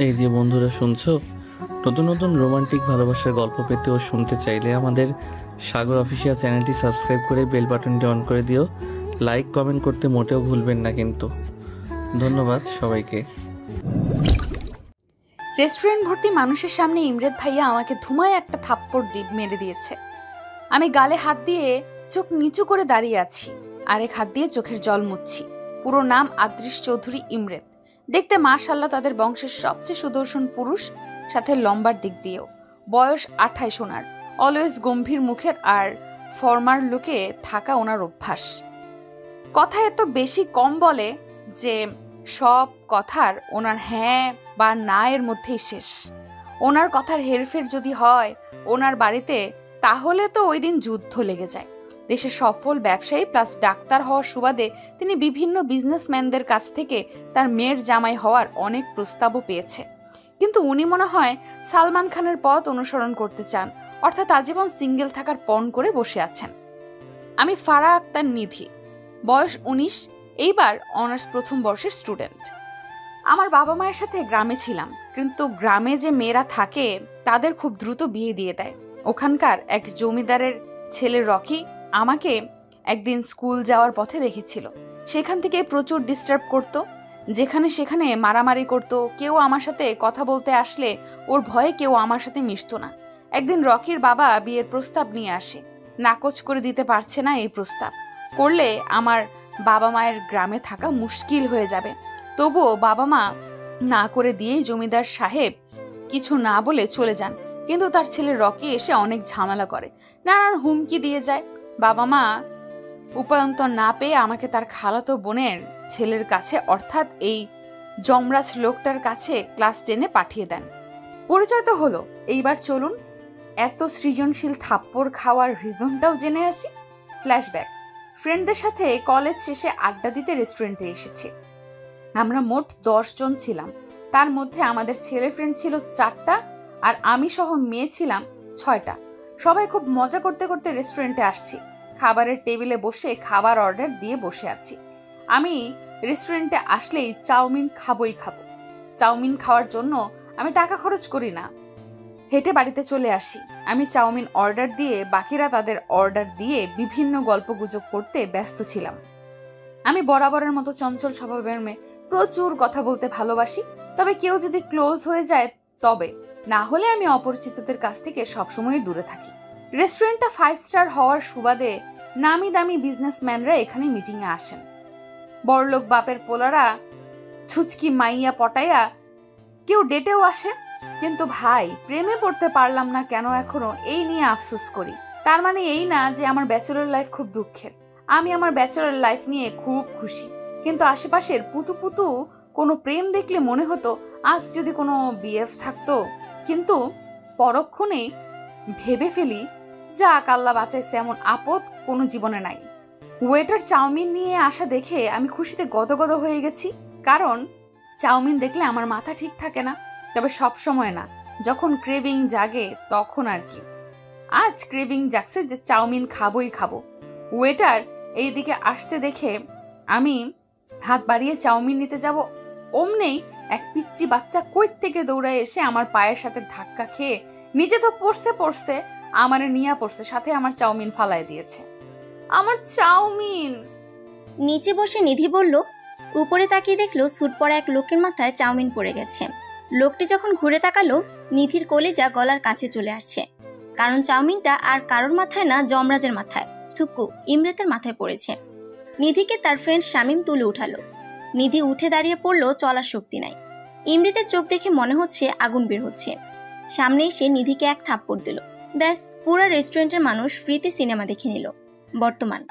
এই যে বন্ধুরা শুনছো, নতুন নতুন রোমান্টিক ভালোবাসার গল্প পেতে ও শুনতে চাইলে আমাদের সাগর অফিসিয়াল চ্যানেলটি সাবস্ক্রাইব করে বেল বাটনটি অন করে দিও। লাইক কমেন্ট করতে মোটেও ভুলবেন না কিন্তু। ধন্যবাদ সবাইকে। রেস্টুরেন্ট ভর্তি মানুষের সামনে ইমরেত ভাইয়া আমাকে ধুমায় একটা থাপ্পড় মেরে দিয়েছে। আমি গালে হাত দিয়ে চোখ নিচু করে দাঁড়িয়ে আছি, আরেক হাত দিয়ে চোখের জল মুছছি। পুরো নাম আদ্রিস চৌধুরী ইমরেত। দেখতে মাশাআল্লাহ তাদের বংশের সবচেয়ে সুদর্শন পুরুষ, সাথে লম্বার দিক দিয়েও। বয়স 28 ওনার। অলওয়েজ গম্ভীর মুখের আর ফর্মার লুকে থাকা ওনার অভ্যাস। কথা এত বেশি কম বলে যে সব কথার ওনার হ্যাঁ বা না এর মধ্যেই শেষ। ওনার কথার হেরফের যদি হয় ওনার বাড়িতে, তাহলে তো ওই দিন যুদ্ধ লেগে যায়। দেশের সফল ব্যবসায়ী প্লাস ডাক্তার হওয়ার সুবাদে তিনি বিভিন্ন বিজনেসম্যানদের কাছ থেকে তার মেয়ের জামাই হওয়ার অনেক প্রস্তাবও পেয়েছে। কিন্তু উনি মনে হয় সালমান খানের পথ অনুসরণ করতে চান, অর্থাৎ আজীবন সিঙ্গেল থাকার পণ করে বসে আছেন। আমি ফারা আক্তার নিধি, বয়স 19, এইবার অনার্স প্রথম বর্ষের স্টুডেন্ট। আমার বাবা মায়ের সাথে গ্রামে ছিলাম, কিন্তু গ্রামে যে মেয়েরা থাকে তাদের খুব দ্রুত বিয়ে দিয়ে দেয়। ওখানকার এক জমিদারের ছেলে রকি আমাকে একদিন স্কুল যাওয়ার পথে দেখেছিল। সেখান থেকে প্রচুর ডিস্টার্ব করত, যেখানে সেখানে মারামারি করত। কেউ আমার সাথে কথা বলতে আসলে ওর ভয়ে কেউ আমার সাথে মিশত না। একদিন রকির বাবা বিয়ের প্রস্তাব নিয়ে আসে। নাকচ করে দিতে পারছে না এই প্রস্তাব। করলে আমার বাবা মায়ের গ্রামে থাকা মুশকিল হয়ে যাবে। তবুও বাবা মা না করে দিয়েই জমিদার সাহেব কিছু না বলে চলে যান। কিন্তু তার ছেলে রকি এসে অনেক ঝামেলা করে, নানান হুমকি দিয়ে যায়। বাবা মা উপায়ন্তর না পেয়ে আমাকে তার খালাতো বোনের ছেলের কাছে, অর্থাৎ এই যমরাজ লোকটার কাছে ক্লাস 10-এ পাঠিয়ে দেন। পরিচয় তো হলো, এইবার চলুন এত সৃজনশীল থাপ্পড় খাওয়ার রিজনটাও জেনে আসি। ফ্ল্যাশব্যাক। ফ্রেন্ডদের সাথে কলেজ শেষে আড্ডা দিতে রেস্টুরেন্টে এসেছি। আমরা মোট 10 জন ছিলাম। তার মধ্যে আমাদের ছেলে ফ্রেন্ড ছিল 4টা আর আমি সহ মেয়ে ছিলাম 6টা। সবাই খুব মজা করতে করতে রেস্টুরেন্টে আসছি। খাবারের টেবিলে বসে খাবার অর্ডার দিয়ে বসে আছি। আমি রেস্টুরেন্টে আসলেই চাউমিন খাবই খাবো। চাউমিন খাওয়ার জন্য আমি টাকা খরচ করি না, হেঁটে বাড়িতে চলে আসি। আমি চাউমিন অর্ডার দিয়ে বাকিরা তাদের অর্ডার দিয়ে বিভিন্ন গল্পগুজব করতে ব্যস্ত ছিলাম। আমি বরাবরের মতো চঞ্চল স্বভাবের মেয়ে, প্রচুর কথা বলতে ভালোবাসি। তবে কেউ যদি ক্লোজ হয়ে যায় তবে, না হলে আমি অপরিচিতদের কাছ থেকে সবসময় দূরে থাকি। রেস্টুরেন্টটা 5 স্টার হওয়ার সুবাদে নামি দামি বিজনেসম্যানরা এখানে মিটিংয়ে আসেন। বড়লোক বাপের পোলারা ছুচকি মাইয়া পটাইয়া কেউ ডেটেও আসে। কিন্তু ভাই, প্রেমে পড়তে পারলাম না কেন এখনো, এই নিয়ে আফসোস করি। তার মানে এই না যে আমার ব্যাচেলর লাইফ খুব দুঃখের। আমি আমার ব্যাচেলর লাইফ নিয়ে খুব খুশি। কিন্তু আশেপাশের পুতু পুতু কোনো প্রেম দেখলে মনে হতো আজ যদি কোনো বিএফ থাকতো। কিন্তু পরক্ষণে ভেবে ফেলি, যাক আল্লাহ বাঁচাইছে, এমন আপদ কোনো জীবনে নাই। ওয়েটার চাউমিন নিয়ে আসা দেখে আমি খুশিতে গদগদ হয়ে গেছি। কারণ চাউমিন দেখলে আমার মাথা ঠিক থাকে না, তবে সব সময় না, যখন ক্রেভিং জাগে তখন আর কি। আজ ক্রেভিং জাগছে যে চাউমিন খাবোই খাবো। ওয়েটার এইদিকে আসতে দেখে আমি হাত বাড়িয়ে চাউমিন নিতে যাব, অমনেই এক পিচ্চি বাচ্চা কই থেকে দৌড়ায় এসে আমার পায়ের সাথে ধাক্কা খেয়ে নিজে তো পড়ছে আমারে নিয়ে পড়ছে, সাথে আমার চাউমিন ফালায় দিয়েছে। আমার চাউমিন! নিচে বসে নিধি বলল। উপরে তাকিয়ে দেখলো স্যুট পরা এক লোকের মাথায় চাউমিন পড়ে গেছে। লোকটি যখন ঘুরে তাকালো, নিধির কলিজা গলার কাছে চলে আসছে। কারণ চাউমিনটা আর কারোর মাথায় না, যমরাজের মাথায়, থুকু ইমরেতের মাথায় পড়েছে। নিধিকে তার ফ্রেন্ড শামীম তুলে উঠালো। নিধি উঠে দাঁড়িয়ে পড়লো, চলার শক্তি নাই। ইমরেতের চোখ দেখে মনে হচ্ছে আগুন বের হচ্ছে। সামনে এসে নিধিকে এক থাপ্পড় দিল। ব্যাস, পুরো রেস্টুরেন্টের মানুষ ফ্রিতে সিনেমা দেখে নিল। বর্তমান।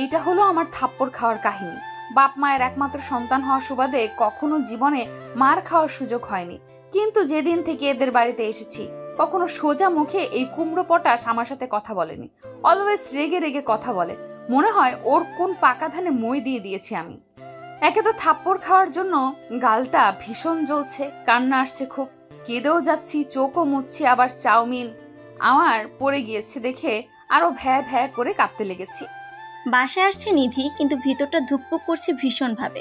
এইটা হলো আমার থাপ্পড় খাওয়ার কাহিনী। বাপ মায়ের একমাত্র সন্তান হওয়া সুবাদে কখনো জীবনে মার খাওয়ার সুযোগ হয়নি। কিন্তু যেদিন থেকে এদের বাড়িতে এসেছি, কখনো সোজা মুখে এই কুমড়ো পটাশ আমার সাথে কথা বলেনি। অলওয়েজ রেগে রেগে কথা বলে। মনে হয় ওর কোন পাকা ধানে মই দিয়ে দিয়েছি আমি। একে তো থাপ্পড় খাওয়ার জন্য গালটা ভীষণ জ্বলছে, কান্না আসছে খুব, কেঁদেও যাচ্ছি, চোখও মুছছি। আবার চাউমিন আমার পড়ে গিয়েছে দেখে আরো ভ্যা ভ্যা করে কাঁদতে লেগেছি। বাসায় আসছে নিধি, কিন্তু ভিতরটা ধুকপুক করছে ভীষণ ভাবে।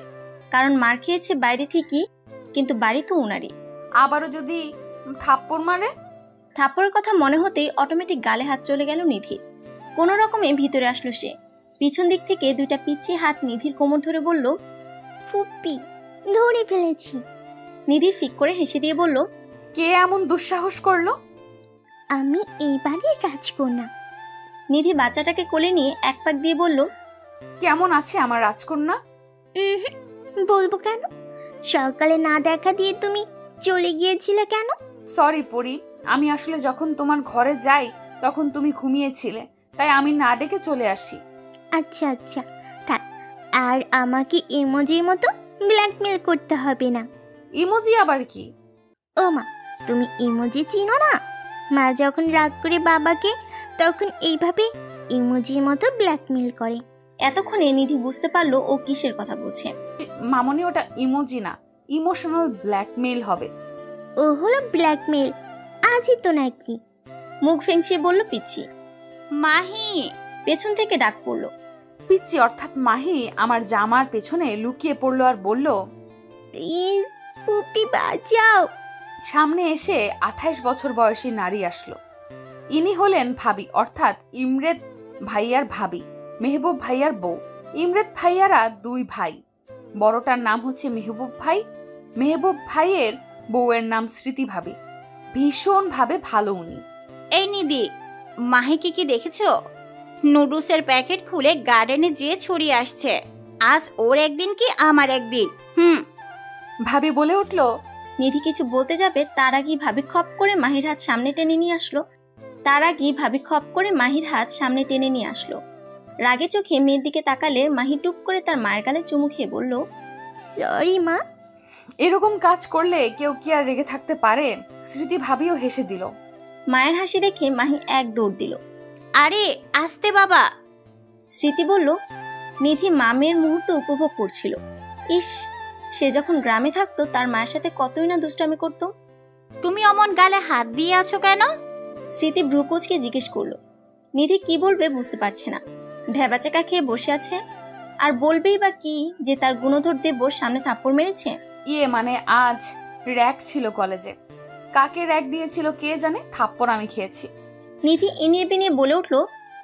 কারণ মার খেয়েছে বাইরে ঠিকই, কিন্তু বাড়ি তো উনারই। আবারও যদি থাপ্পড় মারে? থাপ্পড়ের কথা মনে হতেই অটোমেটিক গালে হাত চলে গেল নিধির। কোনো রকমে ভিতরে আসলো সে। পিছন দিক থেকে দুইটা পিচ্ছি হাত নিধির কোমর ধরে বলল, ফুপি ধরে ফেলেছি। নিধি ফিক করে হেসে দিয়ে বলল, কে এমন দুঃসাহস করলো? আমি এই বাড়ির রাজকন্যা। নিধি বাচ্চাটাকে কোলে নিয়ে এক পাক দিয়ে বলল, কেমন আছে আমার রাজকন্যা? বলবো কেন? সকালে না দেখা দিয়ে তুমি চলে গিয়েছিলে কেন? সরি পরি, আমি আসলে যখন তোমার ঘরে যাই তখন তুমি ঘুমিয়েছিলে, তাই আমি না ডেকে চলে আসি। আচ্ছা আচ্ছা থাক, আর আমাকে ইমোজির মতো ব্ল্যাকমেল করতে হবে না। ইমোজি আবার কি? ও মা, তুমি ইমোজি চিনো না? মা যখন রাগ করে বাবাকে, তখন এইভাবে ইমোজির মতো ব্ল্যাকমেল করে। এতক্ষণে নিধি বুঝতে পারলো ও কিসের কথা বলছে। মামনি, ওটা ইমোজি না, ইমোশনাল ব্ল্যাকমেল হবে। ও হলো ব্ল্যাকমেল, আজই তো নাকি? মুখ ভেঙচিয়ে বলল পিচ্ছি। মাহি! পেছন থেকে ডাক পড়ল। পিচ্ছি অর্থাৎ মাহি আমার জামার পেছনে লুকিয়ে পড়লো আর বলল, প্লিজ পুপি বাঁচাও। সামনে এসে 28 বছর বয়সী নারী আসলো। ইনি হলেন ভাবি, অর্থাৎ ইমরেদ ভাইয়ার ভাবি, মেহবুব ভাইয়ার বউ। ইমরেদ ভাইয়ারা দুই ভাই, বড়টার নাম হচ্ছে মেহবুব ভাই, মেহবুব ভাইয়ের বউয়ের নাম স্মৃতি ভাবি। ভীষণ ভাবে ভালো উনি। এই নিধি, মাহিকে কি দেখেছো? নুডলসের প্যাকেট খুলে গার্ডেনে যেয়ে ছড়িয়ে আসছে। আজ ওর একদিন কি আমার একদিন। ভাবি বলে উঠলো। নিধি কিছু বলতে যাবে তার আগেই ভাবি খপ করে মাহির হাত সামনে টেনে নিয়ে আসলো। রাগে চোখে মেয়ের দিকে তাকালে মাহি টুপ করে তার মায়ের গালে চুমু খেয়ে বলল, সরি মা। এরকম কাজ করলে কেউ কি আর রেগে থাকতে পারে? স্মৃতি ভাবিও হেসে দিল। মায়ের হাসি দেখে মাহি এক দৌড় দিল। আরে আস্তে বাবা। স্মৃতি বলল। নিধি মামের মুহূর্ত উপভোগ করছিল। ইস, সে যখন গ্রামে থাকতো তার মায়ের সাথে কতই না দুষ্টামি করতো। তুমি অমন গালে হাত দিয়ে আছো কেন? স্মৃতি ভ্রুকুচকে জিজ্ঞেস করলো। নিধি কি বলবে বুঝতে পারছে না, ভেবাচাকা খেয়ে বসে আছে। আর বলবেই বা কি যে তার গুণধর দেবর সামনে থাপ্পড় মেরেছে। মানে আজ র‍্যাক ছিল কলেজে, কাকে র‍্যাক দিয়েছিল কে জানে, থাপ্পড় আমি খেয়েছি। নিধি ইনিয়ে বিনিয়ে বলে উঠল।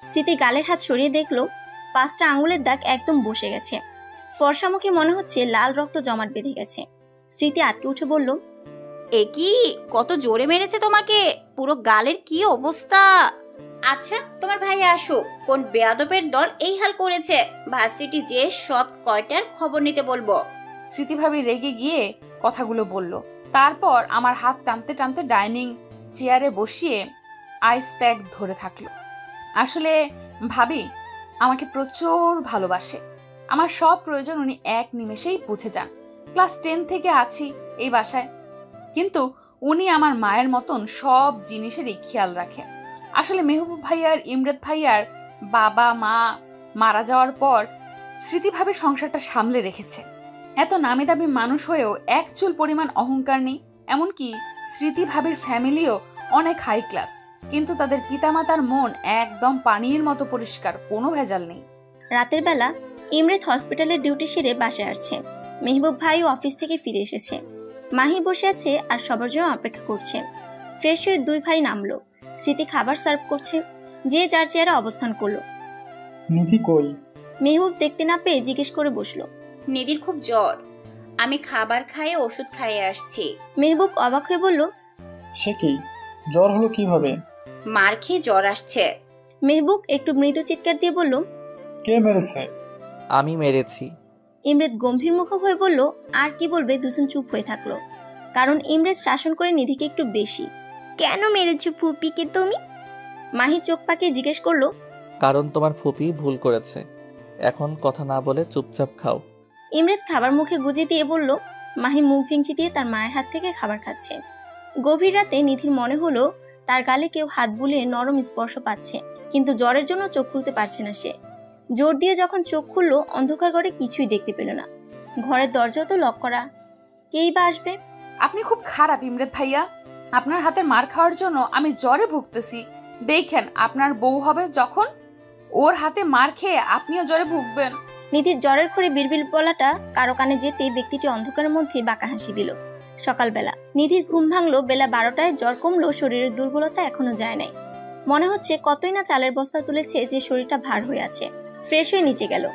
স্মৃতি গালের হাত সরিয়ে দেখলো 5টা আঙুলের দাগ একদম বসে গেছে। ফর্সা মুখে মনে হচ্ছে লাল রক্ত জমাট বেঁধে গেছে। স্মৃতি আটকে উঠে বলল, এ কি, কত জোরে মেরেছে তোমাকে, পুরো গালের কি অবস্থা। আচ্ছা তোমার ভাই আসো, কোন বেয়াদবের দল এই হাল করেছে, ভার্সিটি যে সব কয়টার খবর নিতে বলবো। স্মৃতি ভাবি রেগে গিয়ে কথাগুলো বলল। তারপর আমার হাত টানতে টানতে ডাইনিং চেয়ারে বসিয়ে আইস প্যাক ধরে থাকলো। আসলে ভাবি আমাকে প্রচুর ভালোবাসে, আমার সব প্রয়োজন উনি এক নিমেষেই বুঝে যান। ক্লাস 10 থেকে আছি এই বাসায়, কিন্তু উনি আমার মায়ের মতন সব জিনিসেরই খেয়াল রাখে। আসলে মেহবুব ভাইয়ার ইমরেদ ভাইয়ার বাবা মা মারা যাওয়ার পর স্মৃতিভাবে সংসারটা সামলে রেখেছে। এত নামি দামি মানুষ হয়েও এক চুল পরিমাণ অহংকার নেই। এমনকি স্মৃতিভাবির ফ্যামিলিও অনেক হাই ক্লাস, কিন্তু তাদের পিতামাতার মন একদম পানির মতো পরিষ্কার, কোনো ভেজাল নেই। রাতের বেলা ইমরেদ হসপিটালের ডিউটি সেরে বাসায় আসছে। মেহবুব ভাইও অফিস থেকে ফিরে এসেছে। মাহি বসে আছে আর সবার জন্য অপেক্ষা করছে। ফ্রেশ হয়ে দুই ভাই নামলো। স্মৃতি খাবার সার্ভ করছে, যে যার চেয়ারে অবস্থান করলো। নিধি কই? মেহবুব দেখতে না পেয়ে জিজ্ঞেস করে বসলো। নিধির খুব জ্বর, আমি খাবার খাইয়ে ওষুধ খাইয়ে আসছি। মেহবুব অবাক হয়ে বলল, সে কি, জ্বর হলো কিভাবে? মার খেয়ে জ্বর আসছে। মেহবুব একটু মৃদু চিৎকার দিয়ে বলল, কে মেরেছে? আমি মেরেছি। ইমরেদ গম্ভীর মুখ হয়ে বলল। আর কি বলবে, দুজন চুপ হয়ে থাকলো, কারণ ইমরেদ শাসন করে নিধিকে একটু বেশি। কেন মেরেছো ফুপিকে তুমি? মাহি চোখ পাকিয়ে জিজ্ঞেস করলো। কারণ তোমার ফুপি ভুল করেছে, এখন কথা না বলে চুপচাপ খাও। ইমরেদ খাবার মুখে গুজে দিয়ে বলল। মাহি মুখ ভেঙচি দিয়ে তার মায়ের হাত থেকে খাবার খাচ্ছে। গভীর রাতে নিধির মনে হলো তার গালে কেউ হাত বুলিয়ে নরম স্পর্শ পাচ্ছে, কিন্তু জ্বরের জন্য চোখ খুলতে পারছে না সে। জোর দিয়ে যখন চোখ খুললো, অন্ধকার ঘরে কিছুই দেখতে পেল না। ঘরের দরজাও তো লক করা, কেই বা আসবে। আপনি খুব খারাপ ইমরেদ ভাইয়া, আপনার হাতের মার খাওয়ার জন্য আমি জ্বরে ভুগতেছি। দেখেন আপনার বউ হবে যখন, ওর হাতে মার খেয়ে আপনিও জ্বরে ভুগবেন। নিধির জ্বরের ঘরে বিড়বিড় বলাটা কারো কানে যেতে ব্যক্তিটি অন্ধকারের মধ্যে বাঁকা হাসি দিল। সকালবেলা নিধির ঘুম ভাঙলো বেলা 12টায়। জ্বর কমলো, শরীরের দুর্বলতা এখনো যায় নাই। মনে হচ্ছে কতই না চালের বস্তা তুলেছে যে শরীরটা ভার হয়ে আছে। ফ্রেশ হয়ে নিচে গেল।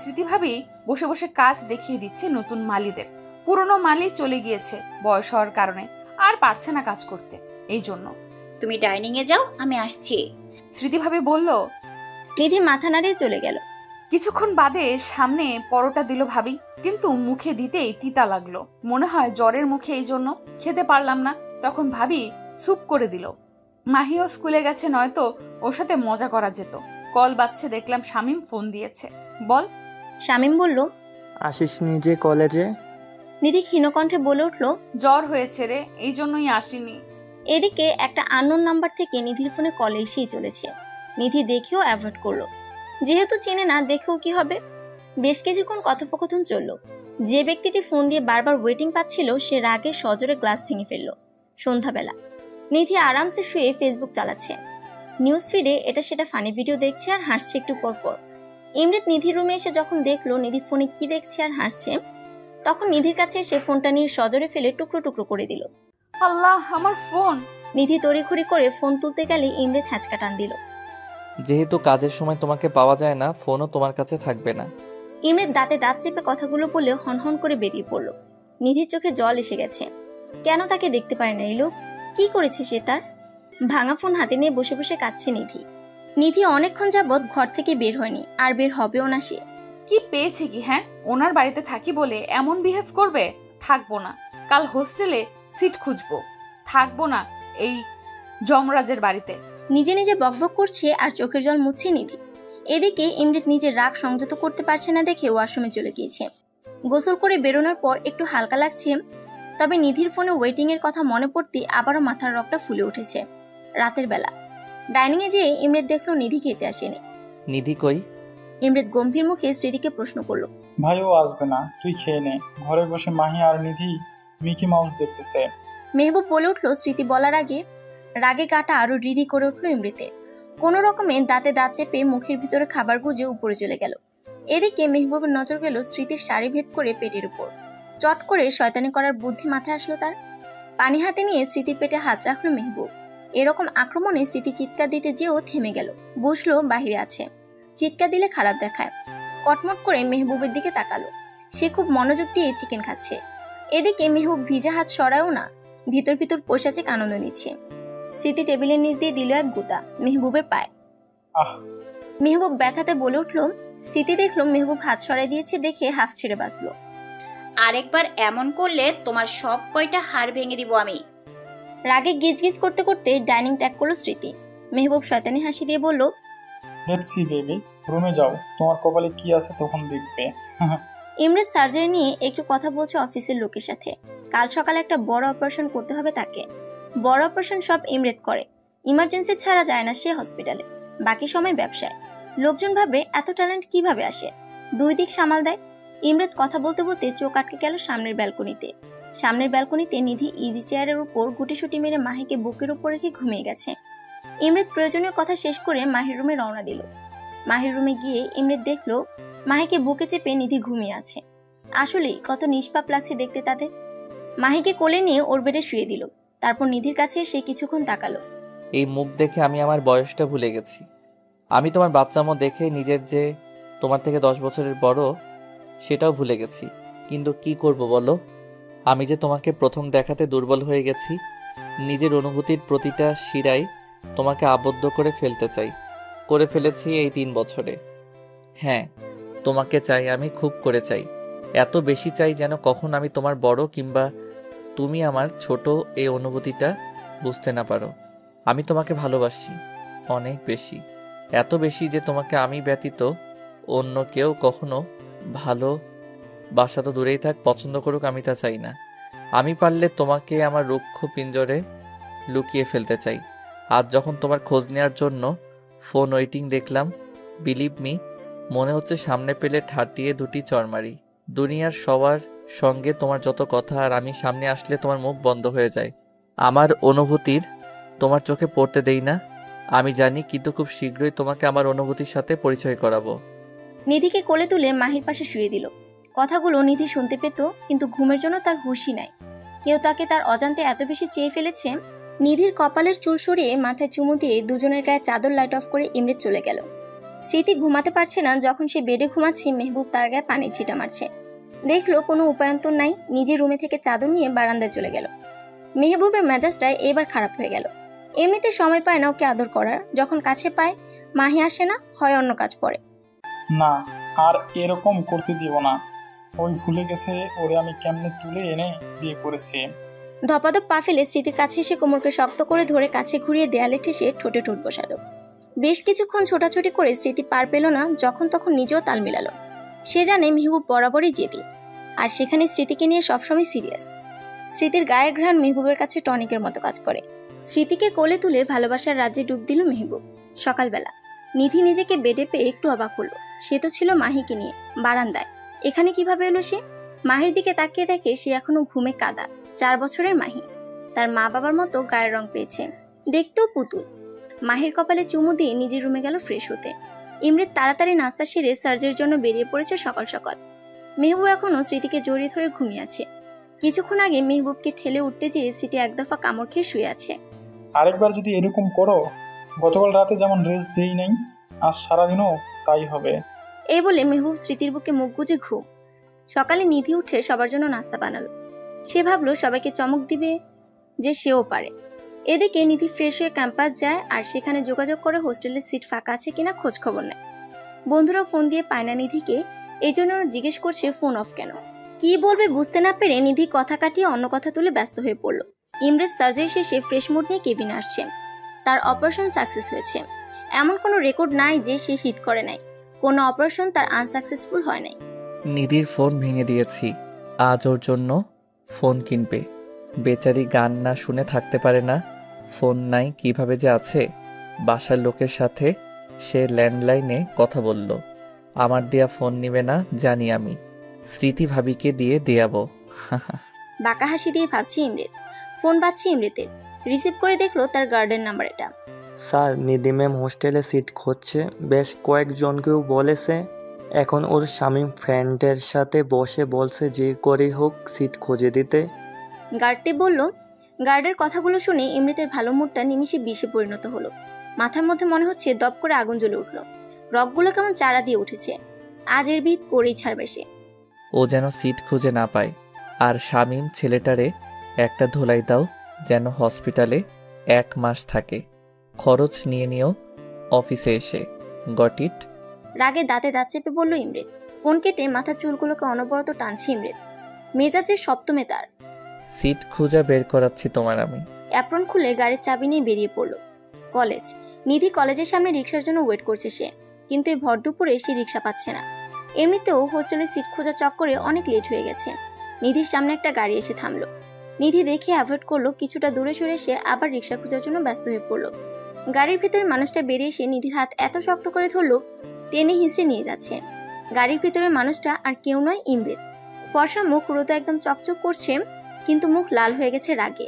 স্মৃতি ভাবি বসে বসে কাজ দেখিয়ে দিচ্ছে নতুন মালিদের। পুরনো মালি চলে গিয়েছে বয়স হওয়ার কারণে, আর পারছে না কাজ করতে। এই জন্য তুমি ডাইনিং এ যাও, আমি আসছি। স্মৃতি ভাবি বলল। নিধি মাথা নাড়িয়ে চলে গেল। কিছুক্ষণ বাদে সামনে পরোটা দিল ভাবি, কিন্তু মুখে দিতেই তিতা লাগলো। মনে হয় জ্বরের মুখে, এই জন্য খেতে পারলাম না। তখন ভাবি স্যুপ করে দিল। মাহিও স্কুলে গেছে, নয়তো ওর সাথে মজা করা যেত। কল বাজছে, দেখলাম শামীম ফোন দিয়েছে। বল। শামীম বলল, আসিস নিজে কলেজে? নিধি ক্ষীণকণ্ঠে বলে উঠল, জ্বর হয়েছে রে, এই জন্যই আসিনি। এদিকে একটা আননোন নাম্বার থেকে নিধির ফোনে কল এসেই চলেছে। নিধি দেখেও অ্যাভয়েড করলো, যেহেতু চেনে না, দেখেও কি হবে। বেশ কিছুক্ষণ কথোপকথন চলল। যে ব্যক্তিটি ফোন দিয়ে বারবার ওয়েটিং পাচ্ছিল সে রাগে সজোরে গ্লাস ভেঙে ফেলল। সন্ধ্যাবেলা নিধি আরামসে শুয়ে ফেসবুক চালাচ্ছে। নিউজ ফিডে এটা সেটা ফানি ভিডিও দেখছে আর হাসছে একটু পর পর। ইমরাত নিধির রুমে এসে যখন দেখলো নিধি ফোনে কি দেখছে আর হাসছে, তখন নিধির কাছে সে ফোনটা নিয়ে সজোরে ফেলে টুকরো টুকরো করে দিল। আল্লাহ, আমার ফোন! নিধি তড়িঘড়ি করে ফোন তুলতে গেলে ইমরাত হ্যাঁচকা টান দিল। যেহেতু কাজের সময় তোমাকে পাওয়া যায় না, ফোনও তোমার কাছে থাকবে না। ইমরাত দাঁতে দাঁত চেপে কথাগুলো বলে হনহন করে বেরিয়ে পড়ল। নিধির চোখে জল এসে গেছে। কেন তাকে দেখতে পারে না এই লোক? কি করেছে সে তার? ভাঙা ফোন হাতে নিয়ে বসে বসে কাঁদছে নিধি। নিধি অনেকক্ষণ যাবৎ ঘর থেকে বের হয়নি, আর বের হবেও না সে। কি পেয়েছে কি? হ্যাঁ, ওনার বাড়িতে থাকি বলে এমন বিহেভ করবে? থাকবো না, কাল হোস্টেলে সিট খুঁজবো। থাকবো না এই যমরাজের বাড়িতে। নিজে নিজে বকবক করছে আর চোখের জল মুছছে নিধি। এদিকে ইমরাত নিজের রাগ সংযত করতে পারছে না দেখে ওয়াশরুমে চলে গিয়েছে। গোসল করে বেরোনোর পর একটু হালকা লাগছে, তবে নিধির ফোনে ওয়েটিং এর কথা মনে পড়তে আবারও মাথার রগটা ফুলে উঠেছে। রাতের বেলা ডাইনিং এ যেয়ে ইমরাত দেখলো নিধি খেতে আসেনি। নিধি কই? ইমরাত গম্ভীর মুখে স্মৃতিকে প্রশ্ন করলো। ভাইও আসবে না, তুই খেয়ে নে। ঘরে বসে মাহি আর নিধি মিকি মাউস দেখতেছে। মেহবুব বলে উঠলো স্মৃতি বলার আগে। রাগে গাটা আরো রিরি করে উঠলো ইমরাতের। কোনো রকমে দাঁতে দাঁত চেপে মুখের ভিতরে খাবার গুজে উপরে চলে গেল। এদিকে মেহবুবের নজর গেল স্মৃতির শাড়ি ভেদ করে পেটের উপর। চট করে শয়তানি করার বুদ্ধি মাথায় আসলো তার। পানি হাতে নিয়ে স্মৃতির পেটে হাত রাখলো মেহবুব। এরকম আক্রমণে স্মৃতি চিৎকার দিতে যেও থেমে গেল। বুঝলো বাহিরে আছে, চিৎকার দিলে খারাপ দেখায়। কটমট করে মেহবুবের দিকে তাকালো। সে খুব মনোযোগ দিয়ে চিকেন খাচ্ছে। এদিকে মেহবুব ভিজা হাত সরায়ও না, ভিতর ভিতর পৈশাচিক আনন্দ নিচ্ছে। স্মৃতি টেবিলের নিচ দিয়ে দিল এক গুতা মেহবুবের পায়ে। মেহবুব ব্যথাতে বলে উঠল। স্মৃতি দেখলো মেহবুব হাত সরাই দিয়েছে দেখে হাফ ছেড়ে বাঁচলো। আরেকবার এমন করলে তোমার সব কয়টা হাড় ভেঙে দিব আমি। রাগে গিজগিজ করতে করতে ডাইনিং ত্যাগ করলো স্মৃতি। মেহবুব শয়তানি হাসি দিয়ে বলল, লেটস সি বেবি, রুমে যাও, তোমার কপালে কি আছে তখন দেখবে। ইমরাত সার্জারি নিয়ে একটু কথা বলছে অফিসের লোকের সাথে। কাল সকালে একটা বড় অপারেশন করতে হবে তাকে। বড় অপারেশন সব ইমরাত করে, ইমার্জেন্সি ছাড়া যায় না সে হসপিটালে। বাকি সময় ব্যবসায়। লোকজন ভাবে এত ট্যালেন্ট কিভাবে আসে, দুই দিক সামাল দেয়। ইমরাত কথা বলতে বলতে চোখ আটকে গেল সামনের ব্যালকনিতে। সামনের ব্যালকনিতে নিধি ইজি চেয়ারের উপর গুটিসুটি মেরে মাহিকে বুকের উপর রেখে ঘুমিয়ে গেছে। ইমরাত প্রয়োজনীয় কথা শেষ করে মাহির রুমে রওনা দিল। মাহির রুমে গিয়ে ইমরাত দেখলো মাহিকে বুকে চেপে নিধি ঘুমিয়ে আছে। আসলেই কত নিষ্পাপ লাগছে দেখতে তাদের। মাহিকে কোলে নিয়ে ওর বেডে শুয়ে দিল। তারপর নিধির কাছে এসে কিছুক্ষণ তাকালো। এই মুখ দেখে আমি আমার বয়সটা ভুলে গেছি। আমি তোমার বাচ্চামো দেখে নিজের যে তোমার থেকে 10 বছরের বড় সেটাও ভুলে গেছি। কিন্তু কি করব বলো, আমি যে তোমাকে প্রথম দেখাতে দুর্বল হয়ে গেছি। নিজের অনুভূতির প্রতিটা শিরায় তোমাকে আবদ্ধ করে ফেলতে চাই, করে ফেলেছি এই 3 বছরে। হ্যাঁ, তোমাকে চাই, আমি খুব করে চাই। এত বেশি চাই যেন কখন আমি তোমার বড় কিংবা তুমি আমার ছোট, এই অনুভূতিটা বুঝতে না পারো। আমি তোমাকে ভালোবাসি অনেক বেশি, এত বেশি যে তোমাকে আমি ব্যতীত অন্য কেউ কখনো ভালোবাসা তো দূরেই থাক, পছন্দ করুক, আমি তা চাই না। আমি পারলে তোমাকে আমার রুক্ষ পিঞ্জরে লুকিয়ে ফেলতে চাই। আজ যখন তোমার খোঁজ নেওয়ার জন্য ফোন ওয়েটিং দেখলাম, বিলিভ মি, মনে হচ্ছে সামনে পেলে ঠাটিয়ে দুটি চরমারি। দুনিয়ার সবার সঙ্গে তোমার যত কথা, আর আমি সামনে আসলে তোমার মুখ বন্ধ হয়ে যায়। আমার অনুভূতির তোমার চোখে পড়তে দেই না, আমি জানি, কিন্তু খুব শীঘ্রই তোমাকে আমার অনুভূতির সাথে পরিচয় করাবো। নিধিকে কোলে তুলে মাহির পাশে শুয়ে দিল। কথাগুলো নিধি শুনতে পেত, কিন্তু ঘুমের জন্য তার হুঁশই নাই। কেউ তাকে তার অজান্তে এত বেশি চেয়ে ফেলেছে। নিধির কপালের চুল সরিয়ে মাথায় চুমু দিয়ে দুজনের গায়ে চাদর লাইট অফ করে ইমরেত চলে গেল। স্মৃতি ঘুমাতে পারছে না। যখন সে বেডে ঘুমাচ্ছে, মেহবুব তার গায়ে পানির ছিটা মারছে। দেখলো কোনো উপায়ন্তর নাই, নিজের রুমে থেকে চাদর নিয়ে বারান্দায় চলে গেল। মেহবুবের মেজাজটাই এবার খারাপ হয়ে গেল। এমনিতে সময় পায় না ওকে আদর করার, যখন কাছে পায় মাহি আসে না, হয় অন্য কাজ পড়ে। না, আর এরকম করতে দিব না। ওই ভুলে গেছে ওরে আমি কেমনে তুলে এনে বিয়ে করেছি। ধপাধপ পা ফেলে স্মৃতির কাছে এসে কোমরকে শক্ত করে ধরে কাছে ঘুরিয়ে দেয়ালে ঠেসে ঠোঁটে ঠোঁট বসালো। বেশ কিছুক্ষণ ছোটাছুটি করে স্মৃতি পার পেল না, যখন তখন নিজেও তাল মিলালো। সে জানে মেহবুব বরাবরই জেদি, আর সেখানে স্মৃতিকে নিয়ে সবসময় সিরিয়াস। স্মৃতির গায়ের ঘ্রাণ মেহবুবের কাছে টনিকের মতো কাজ করে। স্মৃতিকে কোলে তুলে ভালোবাসার রাজ্যে ডুব দিল মেহবুব। সকালবেলা নিধি নিজেকে বেডে পেয়ে একটু অবাক হলো। সে তো ছিল মাহিকে নিয়ে বারান্দায়, এখানে কিভাবে এলো সে? মাহির দিকে তাকিয়ে দেখে সে এখনো ঘুমে কাদা। 4 বছরের মাহি, তার মা বাবার মতো গায়ের রং পেয়েছে, দেখতেও পুতুল। মাহির কপালে চুমু দিয়ে নিজের রুমে গেল ফ্রেশ হতে। ইমরিত তাড়াতাড়ি নাস্তা সেরে সার্জের জন্য বেরিয়ে পড়েছে সকাল সকাল। মেহবুব এখনো স্মৃতিকে জড়িয়ে ধরে ঘুমিয়ে আছে। কিছুক্ষণ আগে মেহবুবকে ঠেলে উঠতে যেয়ে স্মৃতি এক দফা কামড় খেয়ে শুয়ে আছে। আরেকবার যদি এরকম করো, গতকাল রাতে যেমন রেস্ট দেই নাই, আজ সারাদিনও তাই হবে। এই বলে মেহবুব স্মৃতির বুকে মুখ গুজে ঘুম। সকালে নিধি উঠে সবার জন্য নাস্তা বানালো। সে ভাবলো সবাইকে চমক দিবে যে সেও পারে। এদিকে নিধি ফ্রেশ হয়ে ক্যাম্পাস যায়, আর সেখানে যোগাযোগ করে হোস্টেলের সিট ফাঁকা আছে কিনা খোঁজ খবর নেয়। বন্ধুরা ফোন দিয়ে পায় না নিধিকে, এই জন্য জিজ্ঞেস করছে ফোন অফ কেন। কি বলবে বুঝতে না পেরে নিধি কথা কাটিয়ে অন্য কথা তুলে ব্যস্ত হয়ে পড়ল। ইমরেজ সার্জারি শেষে ফ্রেশ মুড নিয়ে কেবিনে আসছে। তার অপারেশন সাকসেস হয়েছে। এমন কোনো রেকর্ড নাই যে সে হিট করে নাই। কোনো অপারেশন তার আনসাকসেসফুল হয় নাই। নিধির ফোন ভেঙে দিয়েছি, আজ ওর জন্য ফোন কিনবে। বেচারি গান না শুনে থাকতে পারে না। ফোন নাই কিভাবে যে আছে। বাসার লোকের সাথে সে ল্যান্ডলাইনে কথা বলল। আমার দেয়া ফোন নিবে না জানি আমি, স্মৃতি ভাবিকে দিয়ে দেয়াবো। বাঁকা হাসি দিয়ে ভাবছে ইমরেত। ফোন বাজছে ইমরেতের। রিসিভ করে দেখলো তার গার্ডেন নাম্বার এটা। স্যার, নিধি ম্যাম হোস্টেলে সিট খুঁজছে, বেশ কয়েকজনকেও বলেছে। এখন ওর স্বামী ফ্রেন্ডের সাথে বসে বলছে যে করেই হোক সিট খুঁজে দিতে। গার্ডটি বলল। গার্ডের কথাগুলো শুনে ইমরেতের ভালো মুডটা নিমিষে বিষে পরিণত হলো। মাথার মধ্যে মনে হচ্ছে দপ করে আগুন জ্বলে উঠলো। রগগুলো কেমন চারা দিয়ে উঠেছে। আজ এর ভিত করেই ছাড়বে সে। ও যেন সিট খুঁজে না পায়। আর শামীম ছেলেটারে একটা ধোলাই দাও, যেন হসপিটালে 1 মাস থাকে। খরচ নিয়ে নিও অফিসে এসে। Got it? রাগে দাঁতে দাঁত চেপে বলল ইমরেত। ফোন কেটে মাথার চুলগুলোকে অনবরত টানছে ইমরেত। মেজাজের সপ্তমে তার। সিট খুঁজে বের করাচ্ছি তোমার আমি। অ্যাপ্রন খুলে গাড়ির চাবি নিয়ে বেরিয়ে পড়ল। কলেজ। নিধি কলেজের সামনে রিক্সার জন্য ওয়েট করছে সে, কিন্তু এই ভর দুপুরে সে রিক্সা পাচ্ছে না। এমনিতেও হোস্টেলের সিট খোঁজার চক্করে অনেক লেট হয়ে গেছে। নিধির সামনে একটা গাড়ি এসে থামলো। নিধি দেখে অ্যাভয়েড করলো। কিছুটা দূরে সরে সে আবার রিক্সা খোঁজার জন্য ব্যস্ত হয়ে পড়লো। গাড়ির ভিতরে মানুষটা বেরিয়ে এসে নিধির হাত এত শক্ত করে ধরলো, টেনে হিঁচড়ে নিয়ে যাচ্ছে। গাড়ির ভিতরে মানুষটা আর কেউ নয়, ইমরেত। ফর্সা মুখ, রোদে একদম চকচক করছে, কিন্তু মুখ লাল হয়ে গেছে রাগে।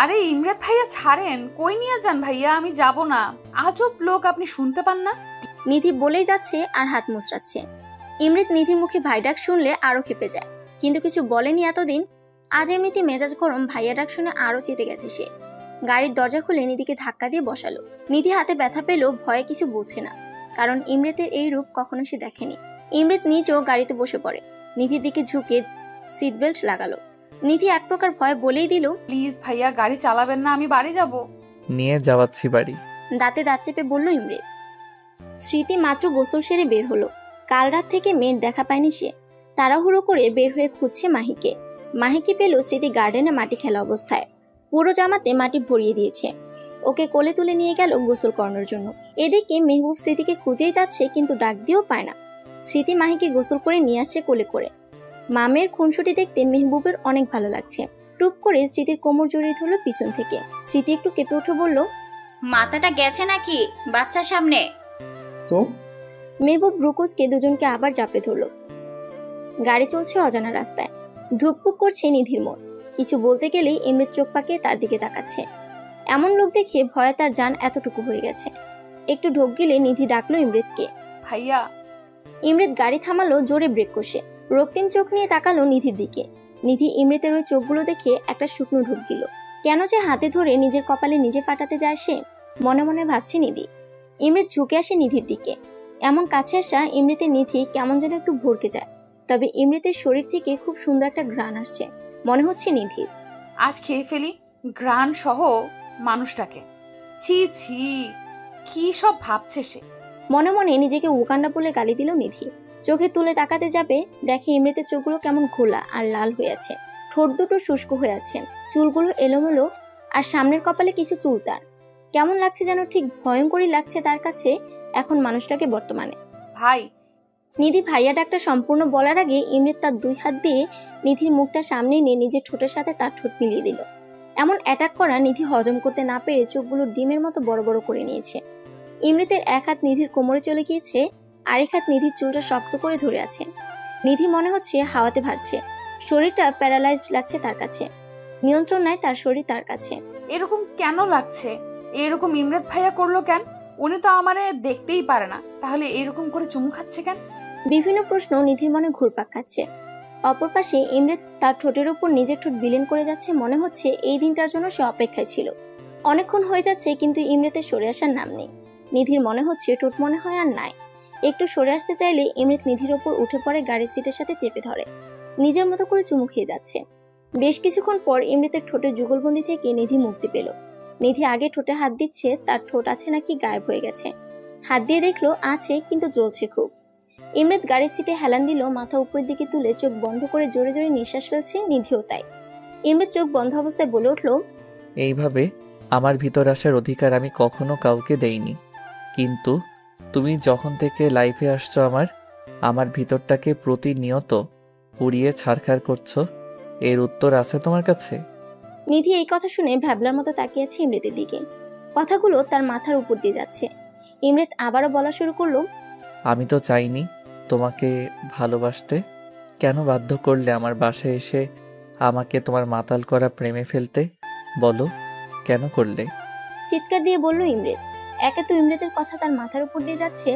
আরে ইমরাত ভাইয়া ছাড়েন, কই নিয়ে যান ভাইয়া, আমি যাব না। আজব লোক, আপনি শুনতে পান না? নিধি বলেই যাচ্ছে আর হাত মুচড়াচ্ছে। ইমরেত নিধির মুখে ভাই ডাক শুনলে আরো খেপে যায়, কিন্তু কিছু বলেনি এতদিন। আজ এমনিতে মেজাজ গরম, ভাইয়া ডাক শুনে আরো চেতে গেছে সে। গাড়ির দরজা খুলে নিধিকে ধাক্কা দিয়ে বসালো। নিধি হাতে ব্যথা পেলেও ভয়ে কিছু বোঝে না, কারণ ইমরেতের এই রূপ কখনো সে দেখেনি। ইমরেত নিজেও গাড়িতে বসে পড়ে। নিধির দিকে ঝুঁকে সিট বেল্ট লাগালো। নিধি এক প্রকার ভয় বলেই দিল, প্লিজ ভাইয়া গাড়ি চালাবেন না, আমি বাড়ি যাব। নিয়ে যাওয়াচ্ছি বাড়ি। দাঁতে দাঁত চেপে বলল ইমরেত। স্মৃতি মাত্র গোসল সেরে বের হলো। কাল রাত থেকে মেয়ের দেখা পায়নি সে। তাড়াহুড়ো করে বের হয়ে খুঁজছে মাহিকে। মাহিকে পেল স্মৃতি গার্ডেনে মাটি খেলা অবস্থায়। পুরো জামাতে মাটি ভরিয়ে দিয়েছে। ওকে কোলে তুলে নিয়ে গেল গোসল করানোর জন্য। এদিকে মেহবুব স্মৃতিকে খুঁজেই যাচ্ছে, কিন্তু ডাক দিয়েও পায় না। স্মৃতি মাহিকে গোসল করে নিয়ে আসছে কোলে করে। মামের খুনসুটি দেখতে মেহবুবের অনেক ভালো লাগছে। টুপ করে স্মৃতির কোমর জড়িয়ে ধরলো পিছন থেকে। স্মৃতি একটু কেঁপে উঠে বলল, মাথাটা গেছে নাকি বাচ্চার সামনে? তো মেহবুব ব্রুকুসকে দুজনকে আবার জাপড়ে ধরলো। গাড়ি চলছে অজানা রাস্তায়। ধুকপুক করছে নিধির মন। কিছু বলতে গেলেই ইমরেত চোখ পাকিয়ে তার দিকে তাকাচ্ছে। এমন লোক দেখে ভয়ে তার জান এতটুকু হয়ে গেছে। একটু ঢোক গেলে নিধি ডাকলো ইমরেতকে। ভাইয়া। ইমরেত গাড়ি থামালো, জোরে ব্রেক কষে। রক্তিম চোখ নিয়ে তাকালো নিধির দিকে। নিধি ইমৃতের ওই চোখগুলো দেখে একটা শুকনো ঢুক দিল। কেন যে হাতে ধরে নিজের কপালে নিজে ফাটাতে যায় সে, মনে মনে ভাবছে নিধি। ইমৃত ঝুঁকে আসে নিধির দিকে। এমন কাছে আসা ইমৃতের নিধি কেমন যেন একটু ভরকে যায়। তবে ইমৃতের শরীর থেকে খুব সুন্দর একটা ঘ্রাণ আসছে, মনে হচ্ছে নিধির। আজ খেয়ে ফেলি ঘ্রাণ সহ মানুষটাকে। ছি ছি, কি সব ভাবছে সে। মনে মনে নিজেকে উকান্ডা বলে গালি দিল নিধি। চোখে তুলে তাকাতে যাবে, দেখে ইমৃতের চোখগুলো কেমন ঘোলা আর লাল হয়ে আছে, ঠোঁট দুটো শুষ্ক হয়ে আছে, চুলগুলো এলোমেলো, আর সামনের কপালে কিছু চুল তার। কেমন লাগছে যেন, ঠিক ভয়ঙ্করই লাগছে তার কাছে এখন মানুষটাকে বর্তমানে। ভাই, নিধি ভাইয়া ডাকটা সম্পূর্ণ বলার আগে ইমৃত তার 2 হাত দিয়ে নিধির মুখটা সামনে নিয়ে নিজের ঠোঁটের সাথে তার ঠোঁট মিলিয়ে দিল। এমন অ্যাটাক করা নিধি হজম করতে না পেরে চোখগুলো ডিমের মতো বড় বড় করে নিয়েছে। ইমৃতের এক হাত নিধির কোমরে চলে গিয়েছে, আরেক হাত নিধির চুলটা শক্ত করে ধরে আছে। নিধি মনে হচ্ছে হাওয়াতে ভাসছে, শরীরটা প্যারালাইজড লাগছে তার কাছে, নিয়ন্ত্রণ নাই তার শরীর তার কাছে। এরকম কেন লাগছে? এরকম ইমরাত ভাইয়া করলো কেন? উনি তো আমারে দেখতেই পারে না, তাহলে এরকম করে চুমু খাচ্ছে কেন? বিভিন্ন প্রশ্ন নিধির মনে ঘুরপাক খাচ্ছে। অপর পাশে ইমৃত তার ঠোঁটের উপর নিজের ঠোঁট বিলীন করে যাচ্ছে, মনে হচ্ছে এই দিনটার জন্য সে অপেক্ষায় ছিল। অনেকক্ষণ হয়ে যাচ্ছে কিন্তু ইমৃতের সরে আসার নাম নেই। নিধির মনে হচ্ছে ঠোঁট মনে হয় আর নাই। একটু সরে আসতে চাইলে ইমৃত নিধির ওপর উঠে পড়ে, গাড়ির সিটের সাথে চেপে ধরে, নিজের মতো করে চুমু খেয়ে যাচ্ছে। বেশ কিছুক্ষণ পর ইমৃতের ঠোঁটের যুগলবন্দি থেকে নিধি মুক্তি পেল। নিধি আগে ঠোঁটে হাত দিচ্ছে, তার ঠোঁট আছে নাকি গায়েব হয়ে গেছে। হাত দিয়ে দেখলো আছে, কিন্তু জ্বলছে খুব। ইমৃত গাড়ির সিটে হেলান দিল, মাথা উপরের দিকে তুলে চোখ বন্ধ করে জোরে জোরে নিঃশ্বাস ফেলছে। নিধিও তাই। ইমৃত চোখ বন্ধ অবস্থায় বলে উঠল, এইভাবে আমার ভিতর আসার অধিকার আমি কখনো কাউকে দেইনি, কিন্তু তুমি যখন থেকে লাইফে আসছো আমার ভিতরটাকে প্রতিনিয়ত পুড়িয়ে ছারখার করছো। এর উত্তর আছে তোমার কাছে? নিধি এই কথা শুনে ভ্যাবলার মতো তাকিয়ে আছে ইমৃতের দিকে। কথাগুলো তার মাথার উপর দিয়ে যাচ্ছে। ইমৃত আবারও বলা শুরু করলো, আমি তো চাইনি তোমাকে ভালোবাসতে, কেন বাধ্য করলে আমার বাসায় এসে আমাকে তোমার মাতাল করা প্রেমে ফেলতে? বলো, কেন করলে? চিৎকার দিয়ে বলল ইমৃত। একে তো ইমৃতের কথা তার মাথার উপর দিয়ে যাচ্ছে,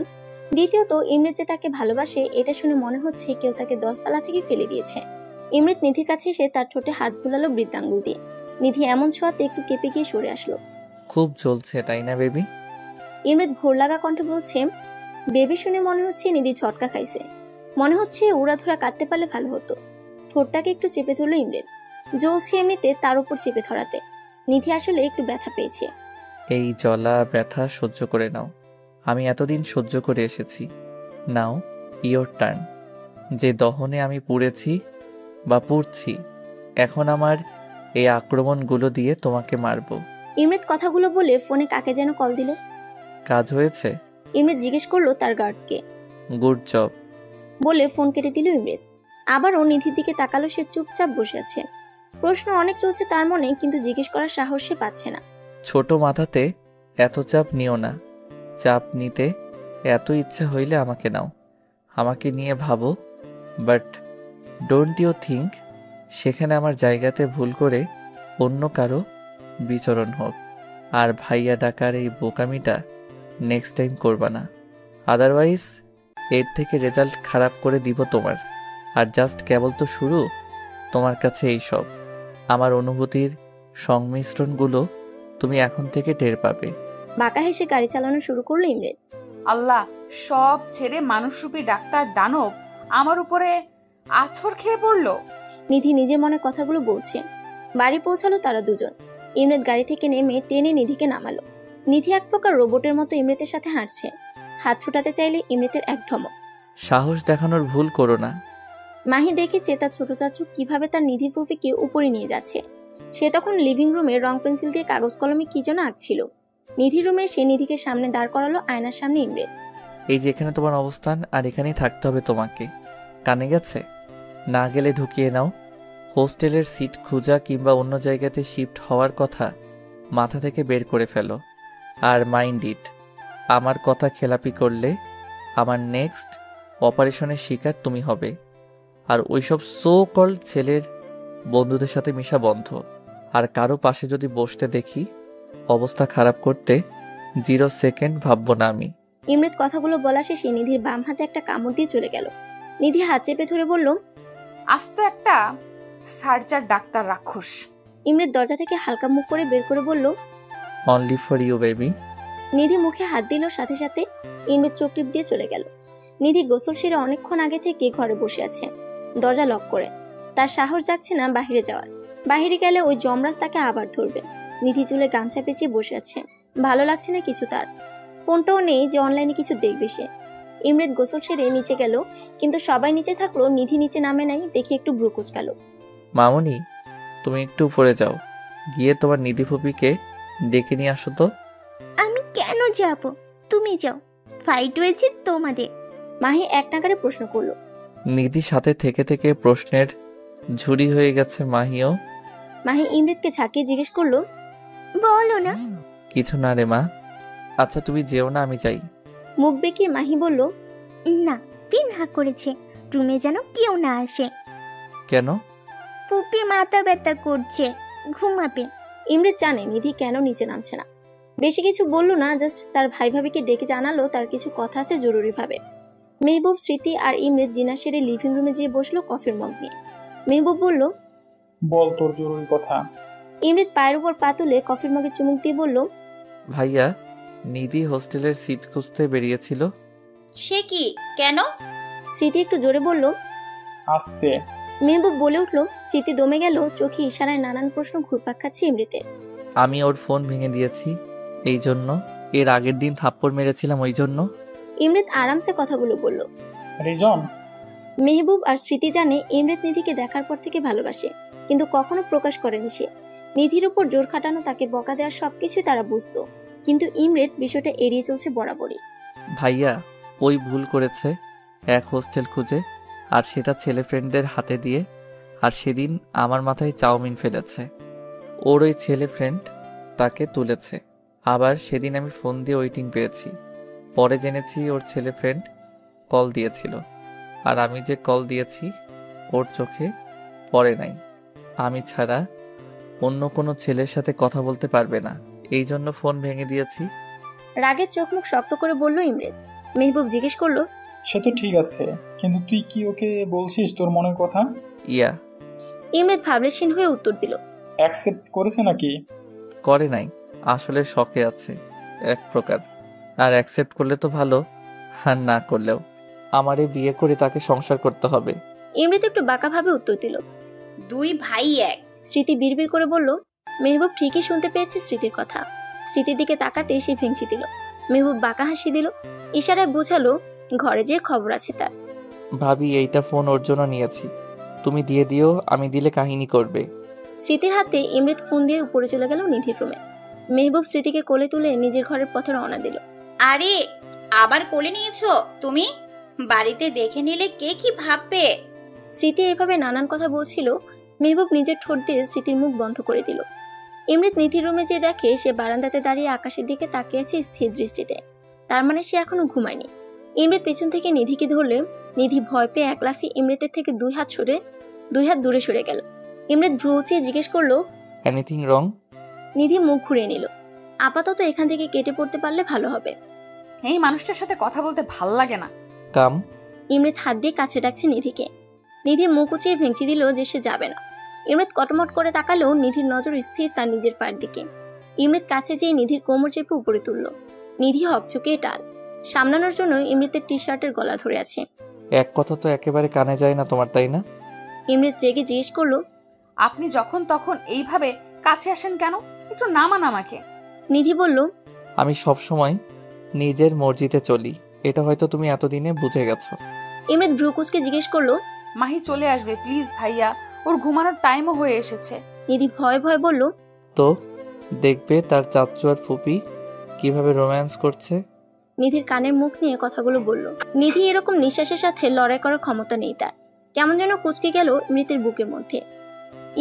দ্বিতীয়ত ইমৃত যে তাকে ভালোবাসে এটা শুনে মনে হচ্ছে কেউ তাকে 10 তলা থেকে ফেলে দিয়েছে। ইমৃত নিধির কাছে এসে তার ঠোঁটে হাত বুলালো বৃদ্ধাঙ্গুল দিয়ে। নিধি এমন ছোঁয়াতে একটু কেঁপে গিয়ে সরে আসলো। খুব জ্বলছে তাই না বেবি? ইমৃত ঘোর লাগা কণ্ঠে বলছে। বেবি শুনে মনে হচ্ছে নিধি ঝটকা খাইছে। মনে হচ্ছে উড়াধুরা কাটতে পারলে ভালো হতো। ঠোঁটটাকে একটু চেপে ধরলো ইমৃত, জ্বলছে এমনিতে তার উপর চেপে ধরাতে। নিধি আসলে একটু ব্যথা পেয়েছে। এই জ্বলা ব্যথা সহ্য করে নাও, আমি এতদিন সহ্য করে এসেছি। নাও ইয়োর টার্ন। যে দহনে আমি পুড়েছি বা পুড়ছি, এখন আমার এই আক্রমণগুলো দিয়ে তোমাকে মারবো। ইমৃত কথাগুলো বলে ফোনে কাকে যেন কল দিল। কাজ হয়েছে? ইমৃত জিজ্ঞেস করলো তার গার্ডকে। গুড জব বলে ফোন কেটে দিল ইমৃত। আবারও নিধির দিকে তাকালো, সে চুপচাপ বসে আছে। প্রশ্ন অনেক চলছে তার মনে, কিন্তু জিজ্ঞেস করার সাহস সে পাচ্ছে না। ছোট মাথাতে এত চাপ নিও না, চাপ নিতে এত ইচ্ছা হইলে আমাকে নাও, আমাকে নিয়ে ভাবো, বাট ডোন্ট ইউ থিঙ্ক সেখানে আমার জায়গাতে ভুল করে অন্য কারো বিচরণ হোক। আর ভাইয়া ডাকার এই বোকামিটা নেক্সট টাইম করবা না, আদারওয়াইজ এর থেকে রেজাল্ট খারাপ করে দিব তোমার। আর জাস্ট কেবল তো শুরু, তোমার কাছে এই সব আমার অনুভূতির সংমিশ্রণগুলো তুমি এখন থেকে টের পাবে। বাঁকা হেসে গাড়ি চালানো শুরু করলো ইমৃত। আল্লাহ, সব ছেড়ে মানুষরূপী ডাক্তার দানব আমার উপরে আছর খেয়ে পড়লো। নিধি নিজের মনের কথাগুলো বলছে। বাড়ি পৌঁছালো তারা দুজন। ইমৃত গাড়ি থেকে নেমে টেনে নিধিকে নামালো। নিধি এক প্রকার রোবটের মতো ইমৃতের সাথে হাঁটছে। হাত ছোটাতে চাইলে ইমৃতের এক ধমক। সাহস দেখানোর ভুল করো না। মাহি দেখেছে তার ছোট চাচু কিভাবে তার নিধি ফুফিকে উপরে নিয়ে যাচ্ছে। সে তখন লিভিং রুমে রং পেন্সিল দিয়ে কাগজ কলমে কি যেন আঁকছিল। নিধি রুমে সে নিধিকে সামনে দাঁড় করালো, আয়নার সামনে ইমৃত। এই যে এখানে তোমার অবস্থান, আর এখানেই থাকতে হবে তোমাকে। কানে গেছে? না গেলে ঢুকিয়ে নাও। হোস্টেলের সিট খোঁজা কিংবা অন্য জায়গাতে শিফট হওয়ার কথা মাথা থেকে বের করে ফেলো। আর মাইন্ড ইট, আমার কথা খেলাপি করলে আমার নেক্সট অপারেশনের শিকার তুমি হবে। আর ওইসব সো কল্ড ছেলের বন্ধুদের সাথে মিশা বন্ধ। আর কারো পাশে যদি বসতে দেখি অবস্থা খারাপ করতে 0 সেকেন্ড ভাববো না আমি। ইমৃত কথাগুলো বলা শেষে নিধির বাম হাতে একটা কামড় দিয়ে চলে গেল। নিধি হাত চেপে ধরে বলল, আস্ত একটা সার্জার ডাক্তার রাক্ষস। ইমরেত দরজা থেকে হালকা মুখ করে বের করে বলল, অনলি ফর ইউ বেবি। নিধি মুখে হাত দিল, সাথে সাথে ইমরেত চোখ টিপ দিয়ে চলে গেল। নিধি গোসল সেরে অনেকক্ষণ আগে থেকে ঘরে বসে আছে, দরজা লক করে। তার সাহস যাচ্ছে না বাহিরে যাওয়ার। বাহিরে গেলে ওই যমরাজ তাকে আবার ধরবে। নিধি চুলে গামছা পেঁচিয়ে বসে আছে, ভালো লাগছে না কিছু তার। ফোনটাও নেই যে অনলাইনে কিছু দেখবে সে। ইমরেত গোসল সেরে নিচে গেল, কিন্তু সবাই নিচে থাকলো, নিধি নিচে নামে নাই দেখে একটু ব্রু কুচকাল। মামনি, তুমি একটু উপরে যাও, গিয়ে তোমার নিধি ফুপিকে ডেকে নিয়ে আসো তো। আমি কেন যাব? তুমি যাও, ফাইট হয়েছে তোমাদের। মাহি এক নাগারে প্রশ্ন করলো। নিধির সাথে থেকে থেকে প্রশ্নের ঝুড়ি হয়ে গেছে মাহিও। মাহি ইমরেতকে ঝাঁকিয়ে জিজ্ঞেস করলো, বলো না। কিছু না রে মা। আচ্ছা তুমি যেও না, আমি যাই। মুখ বেঁকিয়ে মাহি বলল, না, পিনহা করেছে, রুমে যেন কেউ না আসে। কেন? পুপির মাথা ব্যথা করছে, ঘুমাবে। ইমরেত জানে নিধি কেন নিচে নামছে না। বেশি কিছু বললো না, জাস্ট তার ভাই ভাবিকে ডেকে জানালো তার কিছু কথা আছে জরুরি ভাবে। মেহবুব, স্মৃতি আর ইমরেত ডিনার সেরে লিভিং রুমে যেয়ে বসলো কফির মগ নিয়ে। মেহবুব বলল, বল তোর জরুরি কথা। ইমরেত পায়ের উপর পা তুলে কফির মগে চুমুক দিয়ে বলল, ভাইয়া, নিধি হোস্টেলের সিট খুঁজতে বেরিয়েছিল। সে কি? কেন? স্মৃতি একটু জোরে বলল। আস্তে। মেহবুব বলে উঠলো। স্মৃতি দমে গেল, চোখে ইশারায় নানান প্রশ্ন ঘুরপাক খাচ্ছে ইমরেতের। আমি ওর ফোন ভেঙে দিয়েছি এই জন্য, এর আগের দিন থাপ্পড় মেরেছিলাম ওই জন্য। ইমরেত আরামসে কথাগুলো বলল। রিজন? মেহবুব আর স্মৃতি জানে ইমরেত নিধিকে দেখার পর থেকে ভালোবাসে, কিন্তু কখনো প্রকাশ করেনি সে। নিধির উপর জোর খাটানো, তাকে বকা দেওয়া সবকিছুই তারা বুঝতো, কিন্তু ইমরেত বিষয়টা এড়িয়ে চলছে বরাবরই। ভাইয়া, ওই ভুল করেছে এক হোস্টেল খুঁজে, আর সেটা ছেলে ফ্রেন্ডদের হাতে দিয়ে। আর সেদিন আমার মাথায় চাউমিন ফেলেছে, ওর ওই ছেলে ফ্রেন্ড তাকে তুলেছে। আবার সেদিন আমি ফোন দিয়ে ওয়েটিং পেয়েছি, পরে জেনেছি ওর ছেলে ফ্রেন্ড কল দিয়েছিল, আর আমি যে কল দিয়েছি ওর চোখে পড়ে নাই। আমি ছাড়া অন্য কোনো ছেলের সাথে কথা বলতে পারবে না, এই জন্য ফোন ভেঙে দিয়েছি। রাগের চোখ মুখ শক্ত করে বলল ইমরেত। মেহবুব জিজ্ঞেস করলো, সে তো ঠিক আছে, কিন্তু তুই কি ওকে বলছিস তোর মনের কথা? ইয়া। ইমরেত ভাবলেশীন হয়ে উত্তর দিল, অ্যাকসেপ্ট করেছে নাকি? করে নাই, আসলে শখে আছে এক প্রকার। আর অ্যাকসেপ্ট করলে তো ভালো, আর না করলেও আমারে বিয়ে করে তাকে সংসার করতে হবে। ইমরেত একটু বাঁকাভাবে উত্তর দিল। দুই ভাই এক। স্মৃতি বিড়বিড় করে বলল। মেহবুব ঠিকই শুনতে পেয়েছে স্মৃতির কথা। স্মৃতির দিকে তাকাতে সে ভেঙচি দিল। মেহবুব বাঁকা হাসি দিল, ইশারায় বোঝালো ঘরে যে খবর আছে তার। ভাবি, এইটা ফোন ওর জন্য নিয়েছি, তুমি দিয়ে দিও, আমি দিলে কাহিনী করবে। স্মৃতির হাতে ইমরেত ফোন দিয়ে উপরে চলে গেল নিধির রুমে। মেহবুব স্মৃতিকে কোলে তুলে নিজের ঘরের পথে রওনা দিল। আরে, আবার কোলে নিয়েছো তুমি? বাড়িতে দেখে নিলে কে কি ভাববে? স্মৃতি এভাবে নানান কথা বলছিল, মেহবুব নিজের ঠোঁট দিয়ে স্মৃতির মুখ বন্ধ করে দিল। ইমরেত নিধির রুমে যে দেখে সে বারান্দাতে দাঁড়িয়ে আকাশের দিকে তাকিয়ে আছে স্থির দৃষ্টিতে, তার মানে সে এখনো ঘুমায়নি। ইমরেত পেছন থেকে নিধিকে ধরলে নিধি ভয় পেয়ে এক লাফে ইমরেতের থেকে দুই হাত দূরে সরে গেল। ইমরেত ভ্রু উঁচিয়ে জিজ্ঞেস করলো, এনিথিং রং? নিধি মুখ ঘুরিয়ে নিল। আপাতত এখান থেকে কেটে পড়তে পারলে ভালো হবে। এই মানুষটার সাথে কথা বলতে ভাল লাগে না। কাম। ইমরেত হাত দিয়ে কাছে ডাকছে নিধিকে। নিধি মুখ উঁচিয়ে ভেঙচি দিল যে সে যাবে না। ইমরেত কটমট করে তাকালেও নিধির নজর স্থির তার নিজের পায়ের দিকে। ইমরেত কাছে যেয়ে নিধির কোমর চেপে উপরে তুলল। নিধি হকচকে টাল সামলানোর জন্য ইমরেতের টি শার্টের গলা ধরে আছে। এক কথা তো একেবারে কানে যায় না তোমার, তাই না? ইমরেত রেগে জিজ্ঞেস করলো, আপনি যখন তখন এইভাবে কাছে আসেন কেন? একটু নামান আমাকে। নিধি বলল, আমি সব সময় নিজের মর্জিতে চলি, এটা হয়তো তুমি এতদিনে বুঝে গেছো। ইমরেত ভ্রুকুচকে জিজ্ঞেস করলো, মাহি চলে আসবে প্লিজ ভাইয়া, ওর ঘুমানোর টাইমও হয়ে এসেছে। নিধি ভয়ে ভয়ে বলল, তো দেখবে তার চাচ্চু আর ফুপি কিভাবে রোম্যান্স করছে। নিধির কানের মুখ নিয়ে কথাগুলো বলল। নিধি এরকম নিঃশ্বাসের সাথে লড়াই করার ক্ষমতা নেই তার। কেমন যেন কুচকে গেল ইমরেতের বুকের মধ্যে।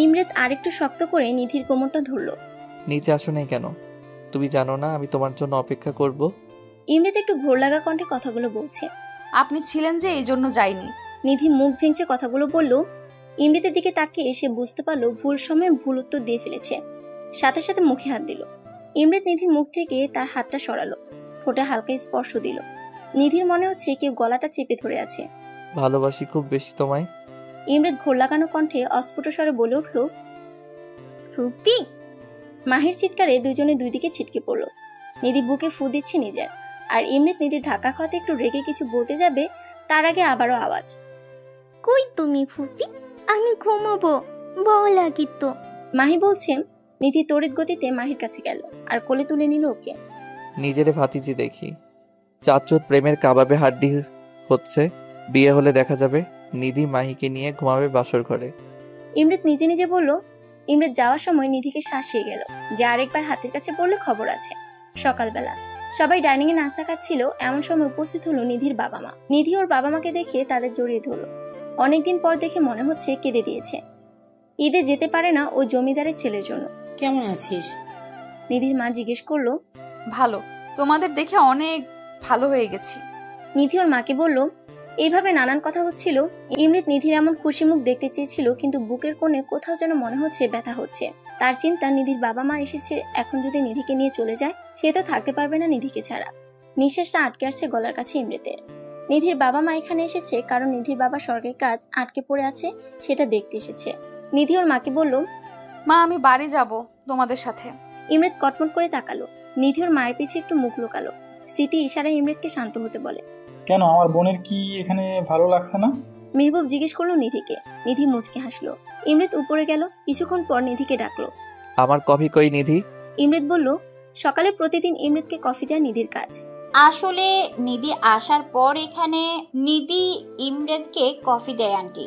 ইমরেত আরেকটু শক্ত করে নিধির কোমরটা ধরল। নিচে আসো নাই কেন? তুমি জানো না আমি তোমার জন্য অপেক্ষা করব? ইমরেত একটু ঘোর লাগা কণ্ঠে কথাগুলো বলছে। আপনি ছিলেন যে এই জন্য যাইনি। নিধি মুখ ভেঙচে কথাগুলো বলল। ইমরেতের দিকে তাকিয়ে এসে বুঝতে পারলো ভুল সময়ে ভুল উত্তর দিয়ে ফেলেছে। সাথে সাথে মুখে হাত দিল। ইমরেত নিধির মুখ থেকে তার হাতটা সরালো, ঠোঁটে হালকা স্পর্শ দিল। নিধির মনে হচ্ছে কেউ গলাটা চেপে ধরে আছে। ভালোবাসি খুব বেশি তোমায়। ইমরেত ঘোর লাগানো কণ্ঠে অস্ফুট স্বরে বলে উঠল, ফুপি। মাহির চিৎকারে দুজনে দুই দিকে ছিটকে পড়ল। নিধি বুকে ফু দিচ্ছে নিজের, আর ইমরেত নিধির ধাক্কা খাওয়াতে একটু রেগে কিছু বলতে যাবে, তার আগে আবারও আওয়াজ। কই তুমি ফুপি? আমি ঘুমাবো, ভয় লাগে তো। মাহি বলছে। নিধি তড়িৎ গতিতে মাহির কাছে গেল আর কোলে তুলে নিল ওকে। নিজেরে ভাতিজি দেখি, চাচুর প্রেমের কাবাবে হাড্ডি হচ্ছে, বিয়ে হলে দেখা যাবে। নিধি মাহিকে নিয়ে ঘুমাবে বাসর ঘরে। ইমরেত নিজে নিজে বলল। ইমরেত যাওয়ার সময় নিধিকে শাসিয়ে গেল যে আরেকবার হাতের কাছে পড়লে খবর আছে। সকালবেলা সবাই ডাইনিং এ নাস্তা খাচ্ছিল, এমন সময় উপস্থিত হলো নিধির বাবা মা। নিধি ওর বাবা মাকে দেখে তাদের জড়িয়ে ধরল। অনেকদিন পর দেখে মনে হচ্ছে কেঁদে দিয়েছে। ঈদে যেতে পারে না ওই জমিদারের ছেলের জন্য। কেমন আছিস? নিধির মা জিজ্ঞেস করলো। ভালো, তোমাদের দেখে অনেক ভালো হয়ে গেছি। নিধি ওর মাকে বলল। এইভাবে নানান কথা হচ্ছিল। ইমরেত নিধির এমন খুশি মুখ দেখতে চেয়েছিল, কিন্তু বুকের কোণে কোথাও যেন মনে হচ্ছে ব্যথা হচ্ছে। তার চিন্তা, নিধির বাবা মা এসেছে, এখন যদি নিধিকে নিয়ে চলে যায় সে তো থাকতে পারবে না নিধিকে ছাড়া। নিঃশ্বাসটা আটকে আসছে গলার কাছে ইমরেতের। নিধির বাবা মা এখানে এসেছে কারণ নিধির বাবা সরকারি কাজ আটকে পড়ে আছে, সেটা দেখতে এসেছে। নিধি ওর মাকে বলল, মা আমি বাড়ি যাব তোমাদের সাথে। ইমরেত কটমট করে তাকালো। নিধি ওর মায়ের পিছে একটু মুখ লুকালো। স্মৃতি ইশারায় ইমরেতকে শান্ত হতে বলে। কেন, আমার বোনের কি এখানে ভালো লাগছে না? মেহবুব জিজ্ঞেস করলো নিধিকে। নিধি মুচকে হাসলো। ইমরেত উপরে গেল। কিছুক্ষণ পর নিধিকে ডাকলো। আমার কফি কই নিধি? ইমরেত বলল, সকালে প্রতিদিন ইমরেতকে কফি দেওয়া নিধির কাজ। আসলে নিধি আসার পর এখানে নিধি ইমরেতকে কফি দেয় আন্টি।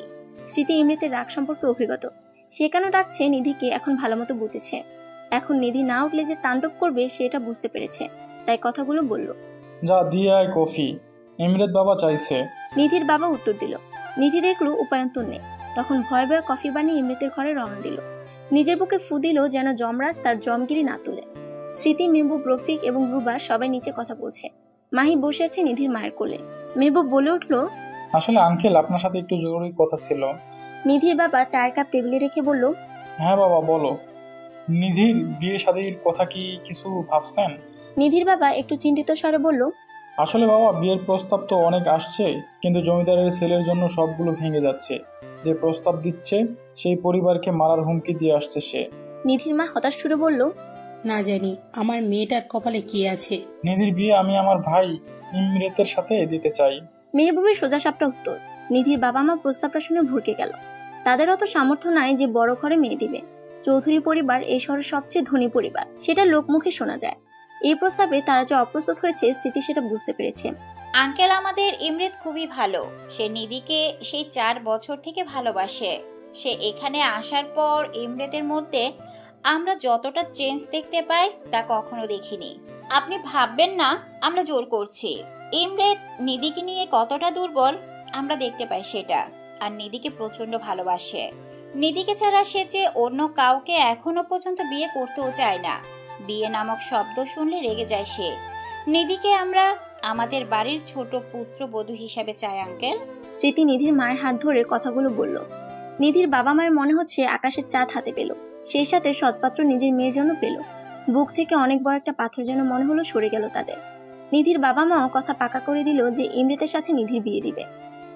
স্মৃতি ইমরেতের রাগ সম্পর্কে অভিজ্ঞত। সে কেন ডাকছে নিধিকে এখন ভালো মতো বুঝেছে। এখন নিধি না উঠলে যে তাণ্ডব করবে সেটা বুঝতে পেরেছে, তাই কথাগুলো বলল। যা দিয়ে আয় কফি, ইমরেত বাবা চাইছে। নিধির বাবা উত্তর দিল। নিধি দেখলো উপায়ন্তর নেই, তখন ভয়ে ভয়ে কফি বানিয়ে ইমরেতের ঘরে রওনা দিল। নিজের বুকে ফু দিল যেন যমরাজ তার জমগিরি না তুলে। স্মৃতি, মেহবুব, রফিক এবং রুবা সবাই নিচে কথা বলছে। মাহি বসে আছে নিধির মায়ের কোলে। মেহবুব বলে উঠল, আসলে আঙ্কেল আপনার সাথে একটু জরুরি কথা ছিল। নিধির বাবা চায়ের কাপ টেবিলে রেখে বলল, হ্যাঁ বাবা বলো। নিধির বিয়ে শাদীর কথা কি কিছু ভাবছেন? নিধির বাবা একটু চিন্তিত স্বরে বলল, আসলে বাবা বিয়ের প্রস্তাব তো অনেক আসছে, কিন্তু জমিদারের ছেলের জন্য সবগুলো ভেঙে যাচ্ছে। যে প্রস্তাব দিচ্ছে সেই পরিবারকে মারার হুমকি দিয়ে আসছে সে। নিধির মা হতাশ সুরে বলল, না জানি আমার মেয়েটার কপালে কি আছে। নিধির বিয়ে আমি আমার ভাই ইমরেতের সাথে দিতে চাই। মেহবুবের সোজা সাপটা উত্তর। নিধির বাবা মা প্রস্তাবটা শুনে ভরকে গেল। তাদের অত সামর্থ্য নাই যে বড় ঘরে মেয়ে দিবে। চৌধুরী পরিবার এই শহরের সবচেয়ে ধনী পরিবার, সেটা লোকমুখে শোনা যায়। এই প্রস্তাবে তারা যে অপ্রস্তুত হয়েছে স্মৃতি সেটা বুঝতে পেরেছে। আঙ্কেল আমাদের ইমরেত খুবই ভালো। সে নিধিকে সেই 4 বছর থেকে ভালোবাসে। সে এখানে আসার পর ইমরেতের মধ্যে আমরা যতটা চেঞ্জ দেখতে পাই তা কখনো দেখিনি। আপনি ভাববেন না আমরা জোর করছি। ইমরেত নিধিকে নিয়ে কতটা দুর্বল আমরা দেখতে পাই সেটা। আর নিধিকে প্রচন্ড ভালোবাসে। নিধিকে ছাড়া সে যে অন্য কাউকে এখনো পর্যন্ত বিয়ে করতেও চায় না। বিয়ে নামক শব্দ শুনলে রেগে যায় সে। নিধিকে আমরা আমাদের বাড়ির ছোট পুত্রবধূ হিসাবে চাই আঙ্কেল। স্মৃতি নিধির মায়ের হাত ধরে কথাগুলো বলল। নিধির বাবা মায়ের মনে হচ্ছে আকাশের চাঁদ হাতে পেল, সেই সাথে সৎপাত্র নিজের মেয়ের জন্য পেল। বুক থেকে অনেক বড় একটা পাথর যেন মনে হলো সরে গেল তাদের। নিধির বাবা মাও কথা পাকা করে দিল যে ইমরেতের সাথে নিধির বিয়ে দিবে।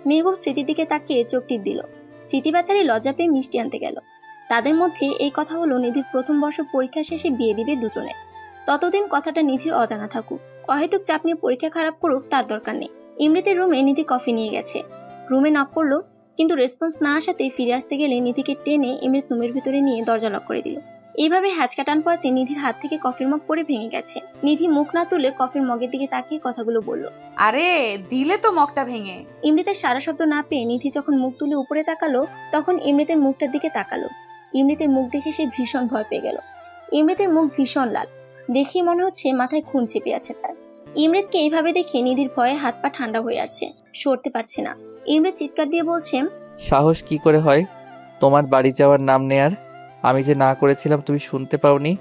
মেহবুব স্মৃতির দিকে তাকিয়ে চোখ টিপ দিল। স্মৃতি বাচারি লজ্জা পেয়ে মিষ্টি আনতে গেল। তাদের মধ্যে এই কথা হলো নিধির প্রথম বর্ষ পরীক্ষা শেষে বিয়ে দিবে দুজনে। ততদিন কথাটা নিধির অজানা থাকুক। অহেতুক চাপ নিয়ে পরীক্ষা খারাপ করুক তার দরকার নেই। ইমরেতের রুমে নিধি কফি নিয়ে গেছে। রুমে নক করলো, কিন্তু রেসপন্স না আসাতেই ফিরে আসতে গেলে নিধিকে টেনে ইমরেত রুমের ভিতরে নিয়ে দরজা লক করে দিল। এইভাবে হ্যাচকা টান পড়াতে নিধির হাত থেকে কফির মগ পড়ে ভেঙে গেছে। নিধি মুখ না তুলে কফির মগের দিকে তাকিয়ে কথাগুলো বলল। আরে দিলে তো মগটা ভেঙে। ইমরেতের সারা শব্দ না পেয়ে নিধি যখন মুখ তুলে উপরে তাকালো, তখন ইমরেতের মুখটার দিকে তাকালো। ইমরেতের মুখ দেখে সে ভীষণ ভয় পেয়ে গেল। ইমরেতের মুখ ভীষণ লাল, দেখেই মনে হচ্ছে মাথায় খুন চেপে আছে তার। ইমরেতকে এইভাবে দেখে নিধির ভয়ে হাত পা ঠান্ডা হয়ে আসছে, সরতে পারছে না। ইমরেত চিৎকার দিয়ে বলছে, সাহস কি করে হয় তোমার বাড়ি যাওয়ার নাম নেয়ার? আমি যে না করেছিলাম তুমি শুনতে পাওনি?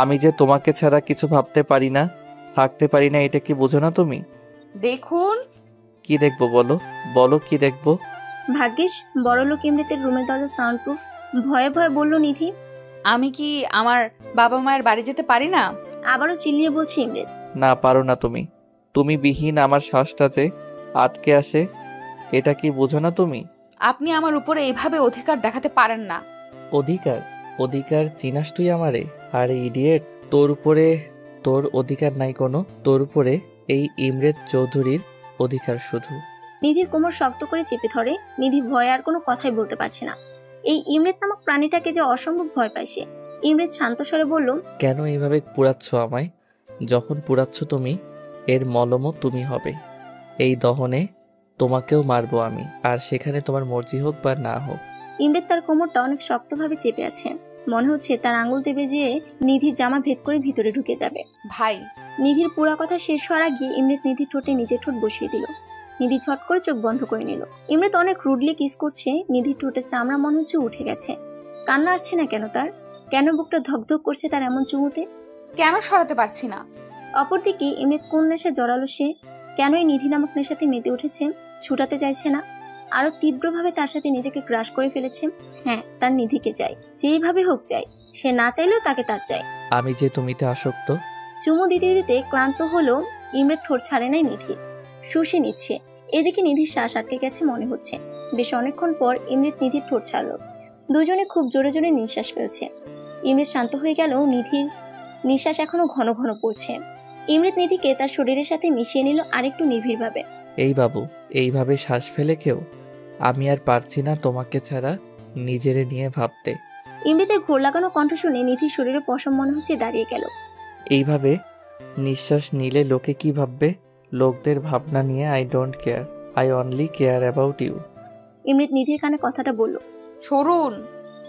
আমি যে তোমাকে ছাড়া কিছু ভাবতে পারি না, থাকতে পারি না, এটা কি বোঝো না তুমি? দেখুন। কি দেখবো বলো, বলো কি দেখবো? ভাগ্যিস বড়লোক ইমরেতের রুমের দরজা সাউন্ড প্রুফ। ভয়ে ভয়ে বলল নিধি, আমি কি আমার বাবা মায়ের বাড়ি যেতে পারি না? আবারও চিল্লিয়ে বলছে ইমরেত। না পারো না তুমি। তুমি বিহীন আমার শ্বাসটা যে আটকে আসে, এটা কি বোঝো না তুমি? আপনি আমার উপরে এইভাবে অধিকার দেখাতে পারেন না। অধিকার? অধিকার চিনাস তুই আমারে? আরে ইডিয়েট, তোর উপরে তোর অধিকার নাই কোনো। তোর উপরে এই ইমরেত চৌধুরীর অধিকার শুধু। নিধির কোমর শক্ত করে চেপে ধরে। নিধি ভয়ে আর কোনো কথাই বলতে পারছে না। এই ইমরেত নামক প্রাণীটাকে যে অসম্ভব ভয় পায় সে। ইমরেত শান্ত স্বরে বলল, কেন এইভাবে পুড়াচ্ছ আমায়? যখন পুড়াচ্ছ তুমি, এর মলমও তুমি হবে। এই দহনে তোমাকেও মারবো আমি, আর সেখানে তোমার মর্জি হোক বা না হোক। ইমরেত তার কোমরটা অনেক শক্তভাবে চেপে আছে। মনে হচ্ছে তার আঙুল দেবে যে নিধির জামা ভেদ করে ভিতরে ঢুকে যাবে। ভাই, নিধির পুরা কথা শেষ হওয়ার আগে ইমরেত নিধির ঠোঁটে নিজের ঠোঁট বসিয়ে দিল। নিধি ছট করে চোখ বন্ধ করে নিল। ইমরেত অনেক রুডলি কিস করছে। নিধির ঠোঁটের চামড়া মনে হচ্ছে উঠে গেছে। কান্না আসছে না কেন তার? কেন বুকটা ধকধক করছে তার এমন চুমুতে? কেন সরাতে পারছি না? অপরদিকে ইমরেত কোন নেশায় জড়ালো সে? কেনই নিধি নামক নেশাতে মেতে উঠেছে? ছুটাতে চাইছে না, আরো তীব্রভাবে তার সাথে নিজেকে ক্রাশ করে ফেলেছে। হ্যাঁ, তার নিধিকে চাই, যেইভাবে হোক চাই। সে না চাইলেও তাকে তার চাই। আমি যে তুমিতে আসক্ত। চুমু দিতে দিতে ক্লান্ত হলো ইমরেত। ঠোঁট ছাড়ে নাই নিধি, শুষে নিচ্ছে। এদিকে নিধির শ্বাস আটকে গেছে মনে হচ্ছে। বেশ অনেকক্ষণ পর ইমরেত নিধির ঠোঁট ছাড়লো। দুজনে খুব জোরে জোরে নিঃশ্বাস ফেলছে। ইমরেত শান্ত হয়ে গেল। নিধির নিঃশ্বাস এখনো ঘন ঘন পড়ছে। ইমরেত নিধিকে তার শরীরের সাথে মিশিয়ে নিল আরেকটু নিবিড়ভাবে। এই বাবু, এইভাবে শ্বাস ফেলে কেউ? আমি আর পারছি না তোমাকে ছাড়া নিজেরে নিয়ে ভাবতে। ইমরেতের ঘোর লাগানো কণ্ঠ শুনে নিধির শরীরে পশম মনে হচ্ছে দাঁড়িয়ে গেল। এইভাবে নিঃশ্বাস নিলে লোকে কি ভাববে? লোকদের ভাবনা নিয়ে I don't care, I only care about you. Imret নিধির কানে কথাটা বলল। সরুন।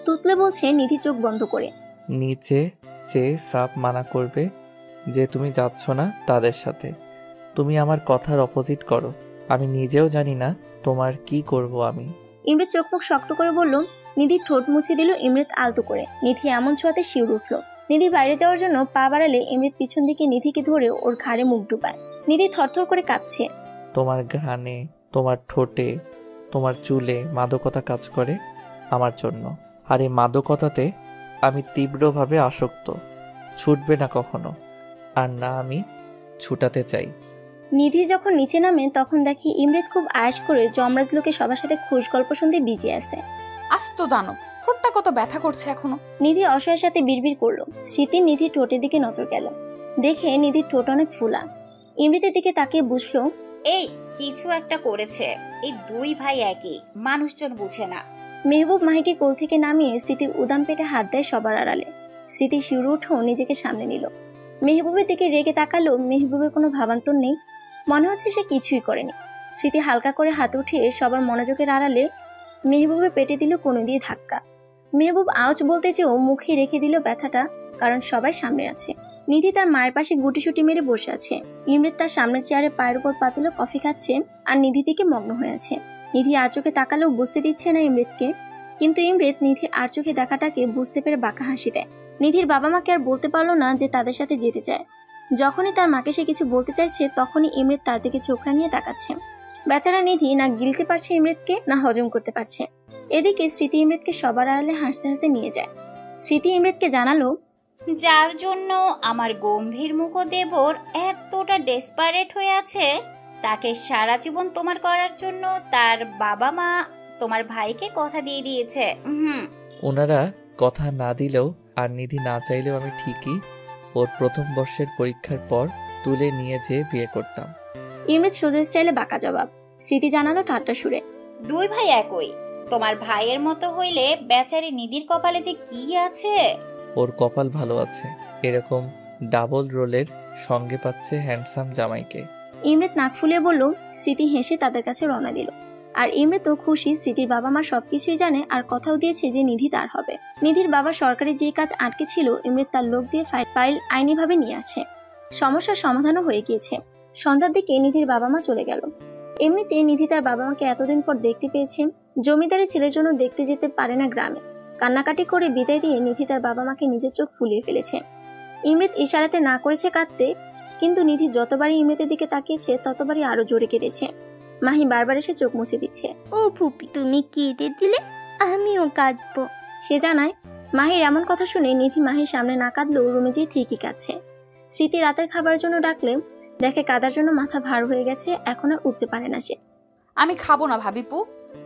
তুতলে বলছে নিধি চোখ বন্ধ করে। নিচে চেয়ে সাপ মানা করবে যে তুমি যাচ্ছ না তাদের সাথে। তুমি আমার কথার অপোজিট করো। আমি নিজেও জানি না তোমার কি করব আমি। ইমরেত চোখ মুখ শক্ত করে বলল। নিধির ঠোঁট মুছে দিল ইমরেত আলতো করে। নিধি এমন ছোঁয়াতে শিউর উঠল। নিধি বাইরে যাওয়ার জন্য পা বাড়ালে ইমরেত পিছন দিকে নিধিকে ধরে ওর ঘাড়ে মুখ ডুবায়। নিধি থরথর করে কাঁপছে। তোমার ঘ্রাণে, তোমার ঠোঁটে, তোমার চুলে মাদকতা কাজ করে আমার জন্য। আর এই মাদকতাতে আমি তীব্রভাবে আসক্ত। ছুটবে না কখনো, আর না আমি ছুটাতে চাই। নিধি যখন নিচে নামে তখন দেখি ইমরেত খুব আয়াস করে যমরাজ লোকে সবার সাথে খুশ গল্প শুনতে বিজি আছে। আস্ত দানব, ঠোঁটটা কত ব্যথা করছে এখনো। নিধি অসহায়ের সাথে বিড়বিড় করলো। স্মৃতি নিধির ঠোঁটের দিকে নজর গেল। দেখে নিধির ঠোঁট অনেক ফুলা। ইমরেতের দিকে তাকিয়ে বুঝলো এই কিছু একটা করেছে। এই দুই ভাই একই, মানুষজন বুঝে না। মেহবুব মাহিকে কোল থেকে নামিয়ে স্মৃতির উদাম পেটে হাত দেয় সবার আড়ালে। স্মৃতি শিউরে উঠেও নিজেকে সামনে নিল। মেহবুবের দিকে রেগে তাকালো। মেহবুবের কোনো ভাবান্তর নেই, মনে হচ্ছে সে কিছুই করেনি। স্মৃতি হালকা করে হাত উঠিয়ে সবার মনোযোগের আড়ালে মেহবুবের পেটে দিল কোনো দিয়ে ধাক্কা। মেহবুব আওয়াজ বলতে চেয়েও মুখে রেখে দিল ব্যথাটা, কারণ সবাই সামনে আছে। নিধি তার মায়ের পাশে গুটিসুটি মেরে বসে আছে। ইমরেত তার সামনের চেয়ারে পায়ের উপর পাতুলে কফি খাচ্ছে আর নিধি দিকে মগ্ন হয়ে আছে। নিধি আর চোখে তাকালেও বুঝতে দিচ্ছে না ইমরেতকে, কিন্তু ইমরেত নিধির আর চোখে দেখাটাকে বুঝতে পেরে বাঁকা হাসি দেয়। নিধির বাবা মাকে আর বলতে পারলো না যে তাদের সাথে যেতে চায়। যখনই তার মাকে সে কিছু বলতে চাইছে তখনই ইমরেত তার দিকে চোখ রাঙিয়ে তাকাচ্ছে। বেচারা নিধি না গিলতে পারছে ইমরেতকে, না হজম করতে পারছে। এদিকে স্মৃতি ইমরেতকে সবার আড়ালে হাসতে হাসতে নিয়ে যায়। স্মৃতি ইমরেতকে জানালো, যার জন্য আমার গম্ভীর মুখদেবর এতটা ডেসপারেট হয়ে আছে, তাকে সারা জীবন তোমার করার জন্য তার বাবা মা তোমার ভাইকে কথা দিয়ে দিয়েছে। ওনারা কথা না দিলেও আর নিধি না চাইলেও আমি ঠিকই ওর প্রথম বর্ষের পরীক্ষার পর তুলে নিয়ে যেয়ে বিয়ে করতাম। ইমরেত সোজা স্টাইলে বাঁকা জবাব। স্মৃতি জানালো ঠাট্টা সুরে, দুই ভাই একই। তোমার ভাইয়ের মতো হইলে বেচারি নিধির কপালে যে কি আছে। ওর কপাল ভালো আছে, এরকম ডাবল রোলের সঙ্গে পাচ্ছে হ্যান্ডসাম জামাইকে। ইমরেত নাক ফুলিয়ে বলল। স্মৃতি হেসে তাদের কাছে রওনা দিল। আর ইমরেতও খুশি, স্মৃতির বাবা মা সবকিছুই জানে আর কথাও দিয়েছে যে নিধি তার হবে। নিধির বাবা সরকারি যে কাজ আটকে ছিল ইমরেত তার লোক দিয়ে ফাইল আইনিভাবে নিয়ে আসছে। সমস্যার সমাধানও হয়ে গিয়েছে। সন্ধ্যার দিকে নিধির বাবা মা চলে গেল। এমনিতে নিধি তার বাবা মাকে এতদিন পর দেখতে পেয়েছে। জমিদারি ছেলের জন্য দেখতে যেতে পারে না গ্রামে। কান্নাকাটি করে বিদায় দিয়ে নিধি তার বাবা মাকে নিজের চোখ ফুলিয়ে ফেলেছে। ইমরেত ইশারাতে না করেছে কাঁদতে, কিন্তু নিধি যতবারই ইমরেতের দিকে তাকিয়েছে ততবারই আরো জোরে কেঁদেছে। মাহি বারবার এসে চোখ মুছে দিচ্ছে। ও ফুপি, তুমি কেঁদে দিলে আমিও কাঁদবো। সে জানায়। মাহির এমন কথা শুনে নিধি মাহির সামনে না কাঁদলেও রুমে যেয়ে ঠিকই কাঁদছে। স্মৃতি রাতের খাবার জন্য ডাকলে দেখে কাদার জন্য মাথা ভার হয়ে গেছে, এখন আর উঠতে পারে না সে। আমি খাবো না ভাবিপু,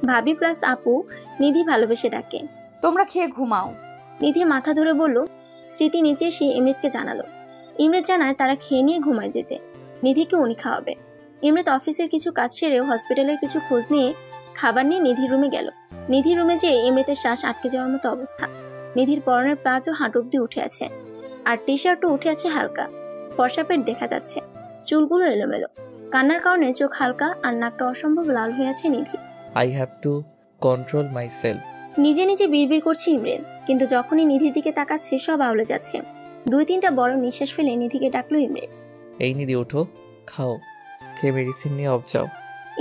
ভাবি প্লাস আপু নিধি ভালোবেসে ডাকে। তোমরা খেয়ে ঘুমাও। নিধি মাথা ধরে বলল। স্মৃতি নিচে এসে ইমৃতকে জানালো। ইমৃত জানায় তারা খেয়ে নিয়ে ঘুমায় যেতে, নিধিকে উনি খাওয়াবে। ইমৃত অফিসের কিছু কাজ সেরে হসপিটালের কিছু খোঁজ নিয়ে খাবার নিয়ে নিধির রুমে গেল। নিধির রুমে যেয়ে ইমৃতের শ্বাস আটকে যাওয়ার মতো অবস্থা। নিধির পরনের প্লাজো হাঁটু অব্দি উঠে আছে, আর টি শার্টও উঠে আছে হালকা। ফর্সা পেট দেখা যাচ্ছে, চুলগুলো এলোমেলো। কান্নার কারণে চোখ হালকা আর নাকটা অসম্ভব লাল হয়ে আছে Nidhi. I have to control myself. নিজে নিজে বিড়বিড় করছে ইমরেন, কিন্তু যখনই নিধির দিকে তাকাচ্ছে সব আউলে যাচ্ছে। 2-3টা বড় নিঃশ্বাস ফেলে নিধিকে ডাকলো ইমরেন। এই নিধি ওঠো, খাও, খেয়ে মেডিসিন নিয়ে অফ যাও।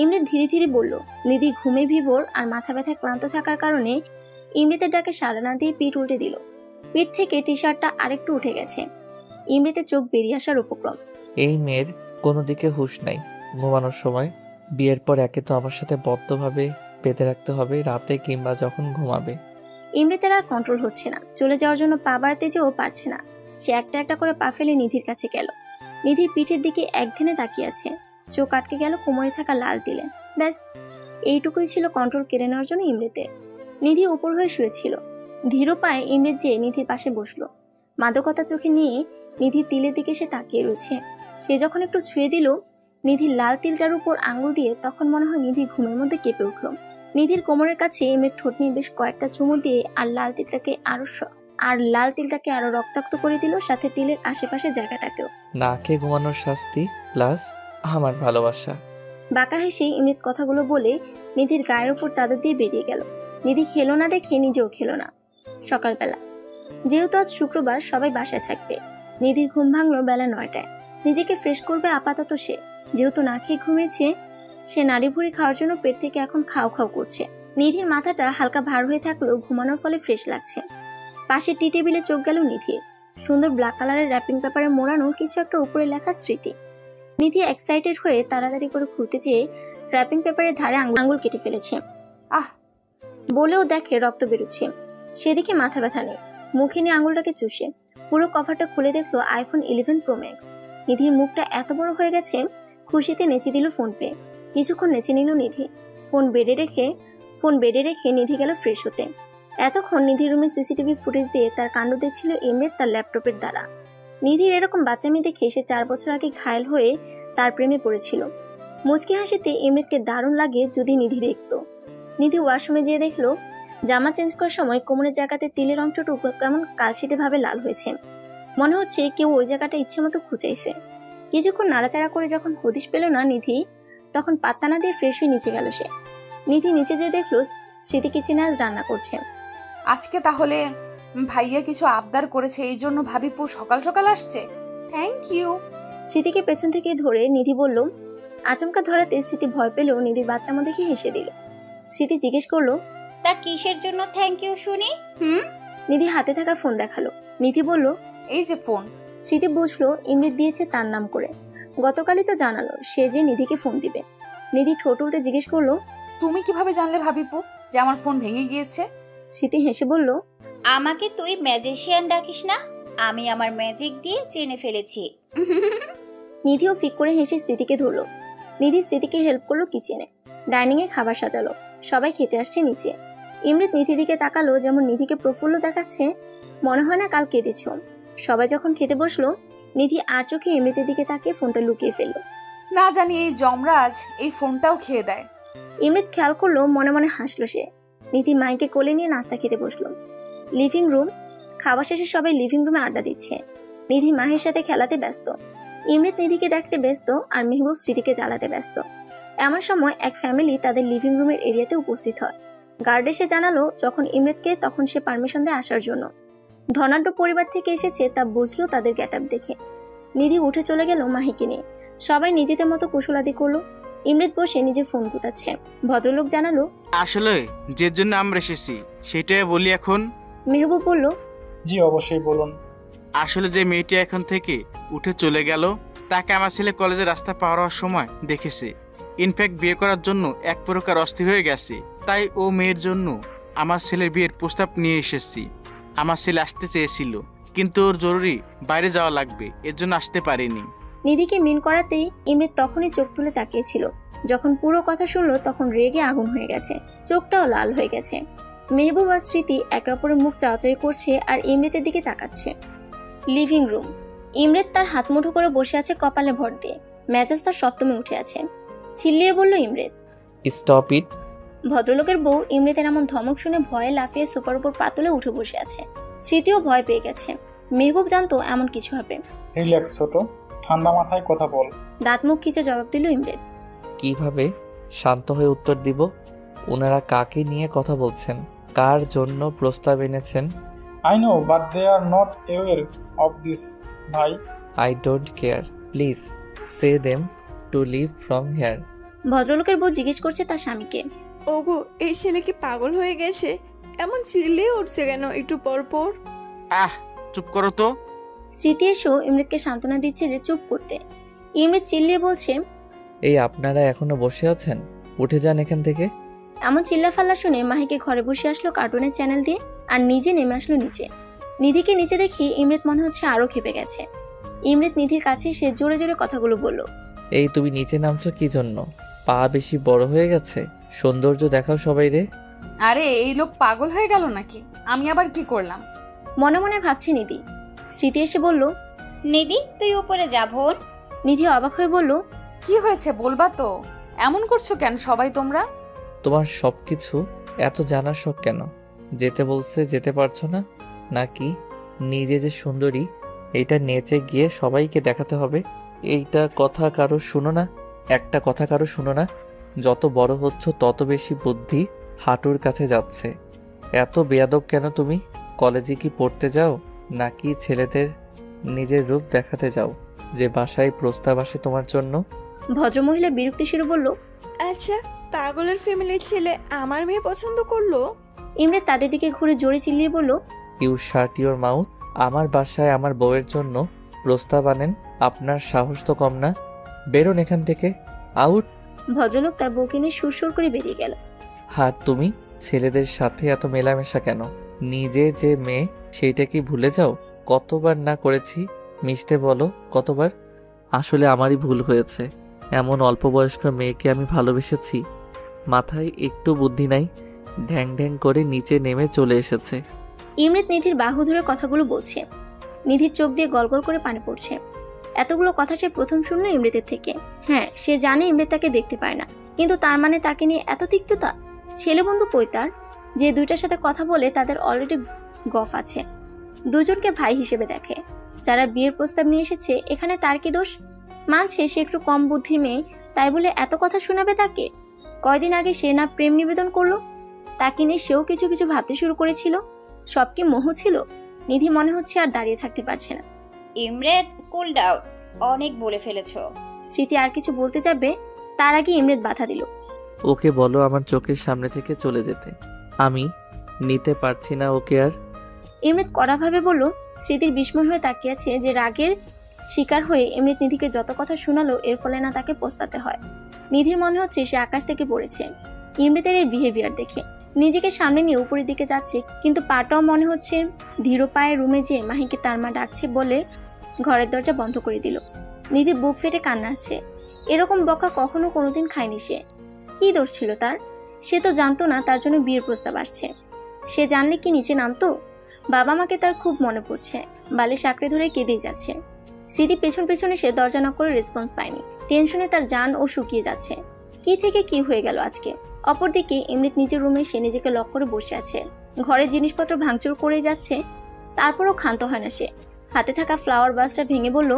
ইমরেন ধীরে ধীরে বলল। নিধি ঘুমে ভিভোর আর মাথা ব্যথায় ক্লান্ত থাকার কারণে ইমৃতের ডাকে সাড়া না দিয়ে পিঠ উল্টে দিল। পিঠ থেকে টি শার্টটা আরেকটু উঠে গেছে। ইমৃতের চোখ বেরিয়ে আসার উপক্রম। এই মেয়ের কোনো দিকে হুঁশ নাই। ঘুমানোর সময় বিয়ের পর একে তো আমার সাথে বদ্ধভাবে বেঁধে রাখতে হবে, রাতে কিংবা যখন ঘুমাবে। ইমৃতের আর কন্ট্রোল হচ্ছে না, চলে যাওয়ার জন্য পা বাড়াতে যেও পারছে না। সে একটা একটা করে পা ফেলে নিধির কাছে গেল। নিধির পিঠের দিকে একধানে তাকিয়ে আছে, চোখ আটকে গেল কোমরে থাকা লাল তিলে। ব্যাস, এইটুকুই ছিল কন্ট্রোল কেড়ে নেওয়ার জন্য ইমৃতের। নিধি উপর হয়ে শুয়েছিল। ধীর পায়ে ইমৃত যেয়ে নিধির পাশে বসলো। মাদকতা চোখে নিয়ে নিধির তিলের দিকে সে তাকিয়ে রয়েছে। সে যখন একটু ছুঁয়ে দিল নিধির লাল তিলটার উপর আঙুল দিয়ে, তখন মনে হয় নিধি ঘুমের মধ্যে কেঁপে উঠল। নিধির কোমরের কাছে ইমৃত ঠোঁট নিয়ে বেশ কয়েকটা চুমু দিয়ে আর লাল তিলটাকে আরো রক্তাক্ত করে দিল, সাথে তিলের আশেপাশে জায়গাটাকেও। নাকে ঘুমানোর শাস্তি প্লাস আমার ভালোবাসা। বাঁকা হেসে ইমৃত কথাগুলো বলে নিধির গায়ের উপর চাদর দিয়ে বেরিয়ে গেল। নিধি খেলো না দেখে নিজেও খেলো না। সকালবেলা, যেহেতু আজ শুক্রবার সবাই বাসায় থাকবে, নিধির ঘুম ভাঙলো বেলা 9টায়। নিজেকে ফ্রেশ করবে আপাতত সে, যেহেতু না খেয়ে ঘুমিয়েছে। সে নাড়ি ভুড়ি খাওয়ার জন্য পেট থেকে এখন খাও খাও করছে। নিধির মাথাটা হালকা ভার হয়ে থাকলেও ঘুমানোর ফলে ফ্রেশ লাগছে। পাশে টি টেবিলে চোখ গেল নিধির। সুন্দর ব্ল্যাক কালারের র্যাপিং পেপারে মোড়ানো কিছু একটা উপরে লেখা স্মৃতি। নিধি এক্সাইটেড হয়ে তাড়াতাড়ি করে খুলতে যেয়ে র্যাপিং পেপারের ধারে আঙুল কেটে ফেলেছে। আহ বলেও দেখে রক্ত বেরোচ্ছে। সেদিকে মাথা ব্যথা নেই, মুখে নিয়ে আঙুলটাকে চুষে পুরো কভারটা খুলে দেখলো আইফোন 11 প্রো ম্যাক্স। নিধির মুখটা এত বড় হয়ে গেছে, খুশিতে নেচে দিল ফোন পে। কিছুক্ষণ নেচে নিল নিধি। ফোন বেডে রেখে নিধি গেল ফ্রেশ হতে। এতক্ষণ নিধির রুমে সিসিটিভি ফুটেজ দিয়ে তার কাণ্ড দেখছিল ইমৃত তার ল্যাপটপের দ্বারা। নিধির এরকম বাচ্চামি দেখে সে 4 বছর আগে ঘায়েল হয়ে তার প্রেমে পড়েছিল। মুচকি হাসিতে ইমৃতকে দারুণ লাগে যদি নিধি দেখত। নিধি ওয়াশরুমে যেয়ে দেখলো জামা চেঞ্জ করার সময় কোমরের জায়গাতে তিলের অংশটুকু কেমন কালশিটে ভাবে লাল হয়েছে। মনে হচ্ছে কেউ ওই জায়গাটা ইচ্ছে মতো খুঁচাইছে। কিছুক্ষণ নাড়াচাড়া করে যখন হদিশ পেল না নিধি, তখন পাত্তা না দিয়ে ফ্রেশ হয়ে নিচে গেল সে। নিধি নিচে যেয়ে দেখলো স্মৃতি কিচেনে আজ রান্না করছে। আজকে তাহলে ভাইয়া কিছু আবদার করেছে, এই জন্য ভাবিপু সকাল সকাল আসছে। Thank you. স্মৃতিকে পেছন থেকে ধরে নিধি বলল। আচমকা ধরাতে স্মৃতি ভয় পেলেও নিধির বাচ্চামো দেখে হেসে দিল। স্মৃতি জিজ্ঞেস করলো, তা কিসের জন্য থ্যাংক ইউ শুনি? নিধি হাতে থাকা ফোন দেখালো। নিধি বলল, এই যে ফোন। স্মৃতি বুঝলো ইমৃত দিয়েছে তার নাম করে। গতকালই তো জানালো সে যে নিধিকে ফোন দিবে। নিধি ঠোঁট উল্টে জিজ্ঞেস করলো, তুমি কিভাবে জানলে ভাবিপু যে আমার ফোন ভেঙে গিয়েছে? স্মৃতি হেসে বলল, আমাকে তুই ম্যাজিশিয়ান ডাকিস না, আমি আমার ম্যাজিক দিয়ে চেনে ফেলেছি। নিধিও ফিক করে হেসে স্মৃতিকে ধরলো। নিধি স্মৃতিকে হেল্প করলো কিচেনে। ডাইনিং এ খাবার সাজালো। সবাই খেতে আসছে নিচে। ইমৃত নিধির দিকে তাকালো, যেমন নিধিকে প্রফুল্ল দেখাচ্ছে, মনে হয় না কাল কেঁদেছ। সবাই যখন খেতে বসলো, নিধি আর চোখে ইমৃতের দিকে তাকিয়ে ফোনটা লুকিয়ে ফেললো। না জানি এই যমরাজ এই ফোনটাও খেয়ে দেয়। ইমৃত খেয়াল করলো, মনে মনে হাসলো সে। নিধি মাইকে কোলে নিয়ে নাস্তা খেতে বসলো। Living room. খাওয়া শেষে সবাই লিভিং রুমে আড্ডা দিচ্ছে। নিধি মাহির সাথে খেলাতে ব্যস্ত। ইমৃত নিধিকে দেখতে ব্যস্ত আর মেহবুব স্মৃতিকে জ্বালাতে ব্যস্ত। এমন সময় এক ফ্যামিলি তাদের লিভিং রুমের এরিয়াতে উপস্থিত হয়। গার্ড এসে জানালো যখন ইমৃতকে, তখন সে পারমিশন দেয় আসার জন্য। ধনাঢ্য পরিবার থেকে এসেছে তা বুঝলো তাদের গেটআপ দেখে। নিধি উঠে চলে গেল মাহিকে নিয়ে। সবাই নিজেদের মতো কুশলাদি করলো। ইমৃত বসে নিজের ফোন গুতাচ্ছে। ভদ্রলোক জানালো, আসলে যে জন্য আমরা এসেছি সেটাই বলি এখন। মেহবুব বলল, জি অবশ্যই বলুন। আসলে যে মেয়েটি এখন থেকে উঠে চলে গেল, তাকে আমার ছেলে কলেজের রাস্তা পার হওয়ার সময় দেখেছে। ইনফ্যাক্ট বিয়ে করার জন্য এক প্রকার অস্থির হয়ে গেছে। তাই ও মেয়ের জন্য আমার ছেলের বিয়ের প্রস্তাব নিয়ে এসেছি। আমার ছেলে আসতে চেয়েছিল, কিন্তু ওর জরুরি বাইরে যাওয়া লাগবে, এর জন্য আসতে পারেনি। নিধিকে মিন করাতেই ইমরিত তখনই চোখ তুলে তাকিয়েছিল। যখন পুরো কথা শুনলো তখন রেগে আগুন হয়ে গেছে, চোখটাও লাল হয়ে গেছে। মেহবুব আর স্মৃতি একে অপরের মুখ চাওয়াচাই করছে আর ইমরিতের দিকে তাকাচ্ছে। Living room. ইমরিত তার হাত মুঠো করে বসে আছে কপালে ভর দিয়ে, মেজাজ তার সপ্তমে উঠে আছে। চিল্লিয়ে বলল ইমরিত, স্টপ ইট। ভদ্রলোকের বউ ইমরিতের এমন ধমক শুনে ভয়ে লাফিয়ে সোফার উপর পাতলে উঠে বসে আছে। স্মৃতিও ভয় পেয়ে গেছে। মেহবুব জানতো এমন কিছু হবে। রিল্যাক্স ছোট, ঠান্ডা মাথায় কথা বল। দাঁত মুখ খিচে জবাব দিল ইমরিত। কিভাবে শান্ত হয়ে উত্তর দিব? ওনারা কাকে নিয়ে কথা বলছেন, কার জন্য প্রস্তাব এনেছেন? I know but they are not aware of this ভাই। I don't care, please say them to leave from here. ভদ্রলোকের বউ জিজ্ঞেস করছে তার স্বামীকে, ওগো এই ছেলে কি পাগল হয়ে গেছে? এমন চিল্লিয়ে উঠছে কেন একটু পর পর? চুপ করো তো। স্মৃতি এসেও ইমরিতকে সান্ত্বনা দিচ্ছে যে চুপ করতে। ইমরিত চিল্লিয়ে বলছে, এই আপনারা এখনো বসে আছেন, উঠে যান এখান থেকে। এমন চিল্লাফাল্লা শুনে মাহিকে ঘরে বসে আসলো কার্টুনের চ্যানেল দিয়ে আর নিজে নেমে আসলো নিচে। নিধিকে নিচে দেখি ইমরিত মনে হচ্ছে আরো খেপে গেছে। ইমরিত নিধির কাছে এসে জোরে জোরে কথাগুলো বলল। এই তুমি নিচে নামছো কি জন্য? পা বেশি বড় হয়ে গেছে? সৌন্দর্য দেখাও সবাই রে। আরে এই লোক পাগল হয়ে গেল নাকি? আমি আবার কি করলাম? মনে মনে ভাবছে নিধি। স্মৃতি এসে বলল, নিধি তুই উপরে যা বোন। নিধি অবাক হয়ে বলল, কি হয়েছে বলবা তো? এমন করছো কেন সবাই তোমরা? তোমার সবকিছু এত জানার শখ কেন? যেতে বলছে যেতে পারছো না নাকি? নিজে যে সুন্দরী এইটা নেচে গিয়ে সবাইকে দেখাতে হবে, এইটা কথা কারো শুনো না? একটা কথা কারো শুনো না? যত বড় হচ্ছ তত বেশি বুদ্ধি হাঁটুর কাছে যাচ্ছে। এত বেয়াদব কেন তুমি? কলেজে কি পড়তে যাও নাকি ছেলেদের নিজের রূপ দেখাতে যাও যে বাসায় প্রস্তাব আসে তোমার জন্য? ভদ্রমহিলা বিরক্তি সুরে বলল, আচ্ছা পাগলের ফ্যামিলির ছেলে আমার মেয়ে পছন্দ করলো? ইমরিত তাদের দিকে ঘুরে জোরে চিল্লিয়ে বলল, ইউ শার্ট ইউর মাউথ। আমার বাসায় আমার বউয়ের জন্য প্রস্তাব আনেন? আপনার সাহস তো কম না? বেরোন এখান থেকে, আউট। ভদ্রলোক তার বউকে নিয়ে সুরসুর করে বেরিয়ে গেল। হাত তুমি ছেলেদের সাথে এত মেলামেশা কেন? নিজে যে মেয়ে সেইটা কি ভুলে যাও? কতবার না করেছি মিশতে, বলো কতবার? আসলে আমারই ভুল হয়েছে, এমন অল্প বয়স্ক মেয়েকে আমি ভালোবেসেছি। মাথায় একটু বুদ্ধি নাই, ঢ্যাং ঢ্যাং করে নিচে নেমে চলে এসেছে। ইমরিত নিধির বাহু ধরে কথাগুলো বলছে। নিধির চোখ দিয়ে গলগল করে পানি পড়ছে। এতগুলো কথা সে প্রথম শুনলো ইমরিতের থেকে। হ্যাঁ, সে জানে ইমরিত তাকে দেখতে পায় না, কিন্তু তার মানে তাকে নিয়ে এত তিক্ততা? ছেলে বন্ধু পৈতার যে দুইটার সাথে কথা বলে তাদের অলরেডি গফ আছে, দুজনকে ভাই হিসেবে দেখে। যারা বিয়ের প্রস্তাব নিয়ে এসেছে এখানে তার কি দোষ? মানছে সে একটু কম বুদ্ধির মেয়ে, তাই বলে এত কথা শোনাবে তাকে? কয়দিন আগে সে না প্রেম নিবেদন করলো, তাকে নিয়ে সেও কিছু কিছু ভাবতে শুরু করেছিল। সব কি মোহ ছিল? নিধি মনে হচ্ছে আর দাঁড়িয়ে থাকতে পারছে না। ইমরেত কুল ডাউন, অনেক বলে ফেলেছো। স্মৃতি আর কিছু বলতে যাবে, তার আগে ইমরেত বাধা দিল। ওকে বলো আমার চোখের সামনে থেকে চলে যেতে, আমি নিতে পারছি না ওকে আর। ইমরেত কড়াভাবে বলল। স্মৃতির বিস্ময় হয়ে তাকিয়ে আছে যে রাগের শিকার হয়ে ইমরেত নিধিকে যত কথা শোনালো এর ফলে না তাকে পস্তাতে হয়। নিধির মনে হচ্ছে সে আকাশ থেকে পড়েছে ইমরেতের এই বিহেভিয়ার দেখে। নিজেকে সামনে নিয়ে উপরের দিকে যাচ্ছে, কিন্তু পাটাও মনে হচ্ছে ধীর পায়ে রুমে যেয়ে মাহিকে তার মা ডাকছে বলে ঘরের দরজা বন্ধ করে দিল। নিধি বুক ফেটে কান্না আসছে। এরকম বকা কখনো কোনোদিন খায়নি সে। কি দোষ ছিল তার? সে তো জানতো না তার জন্য বিয়ের প্রস্তাব আসছে। সে জানলে কি নিচে নামতো? বাবা মাকে তার খুব মনে পড়ছে। বালিশ আঁকড়ে ধরে কেঁদেই যাচ্ছে। স্মৃতি পেছন পেছনে সে দরজা নক করে রেসপন্স পায়নি। টেনশনে তার জান ও শুকিয়ে যাচ্ছে। কি থেকে কি হয়ে গেল আজকে? অপরদিকে ইমরিত নিজের রুমে সে নিজেকে লক করে বসে আছে। ঘরের জিনিসপত্র ভাঙচুর করে যাচ্ছে, তারপরও ক্ষান্ত হয় না সে। হাতে থাকা ফ্লাওয়ার বাসটা ভেঙে বলল,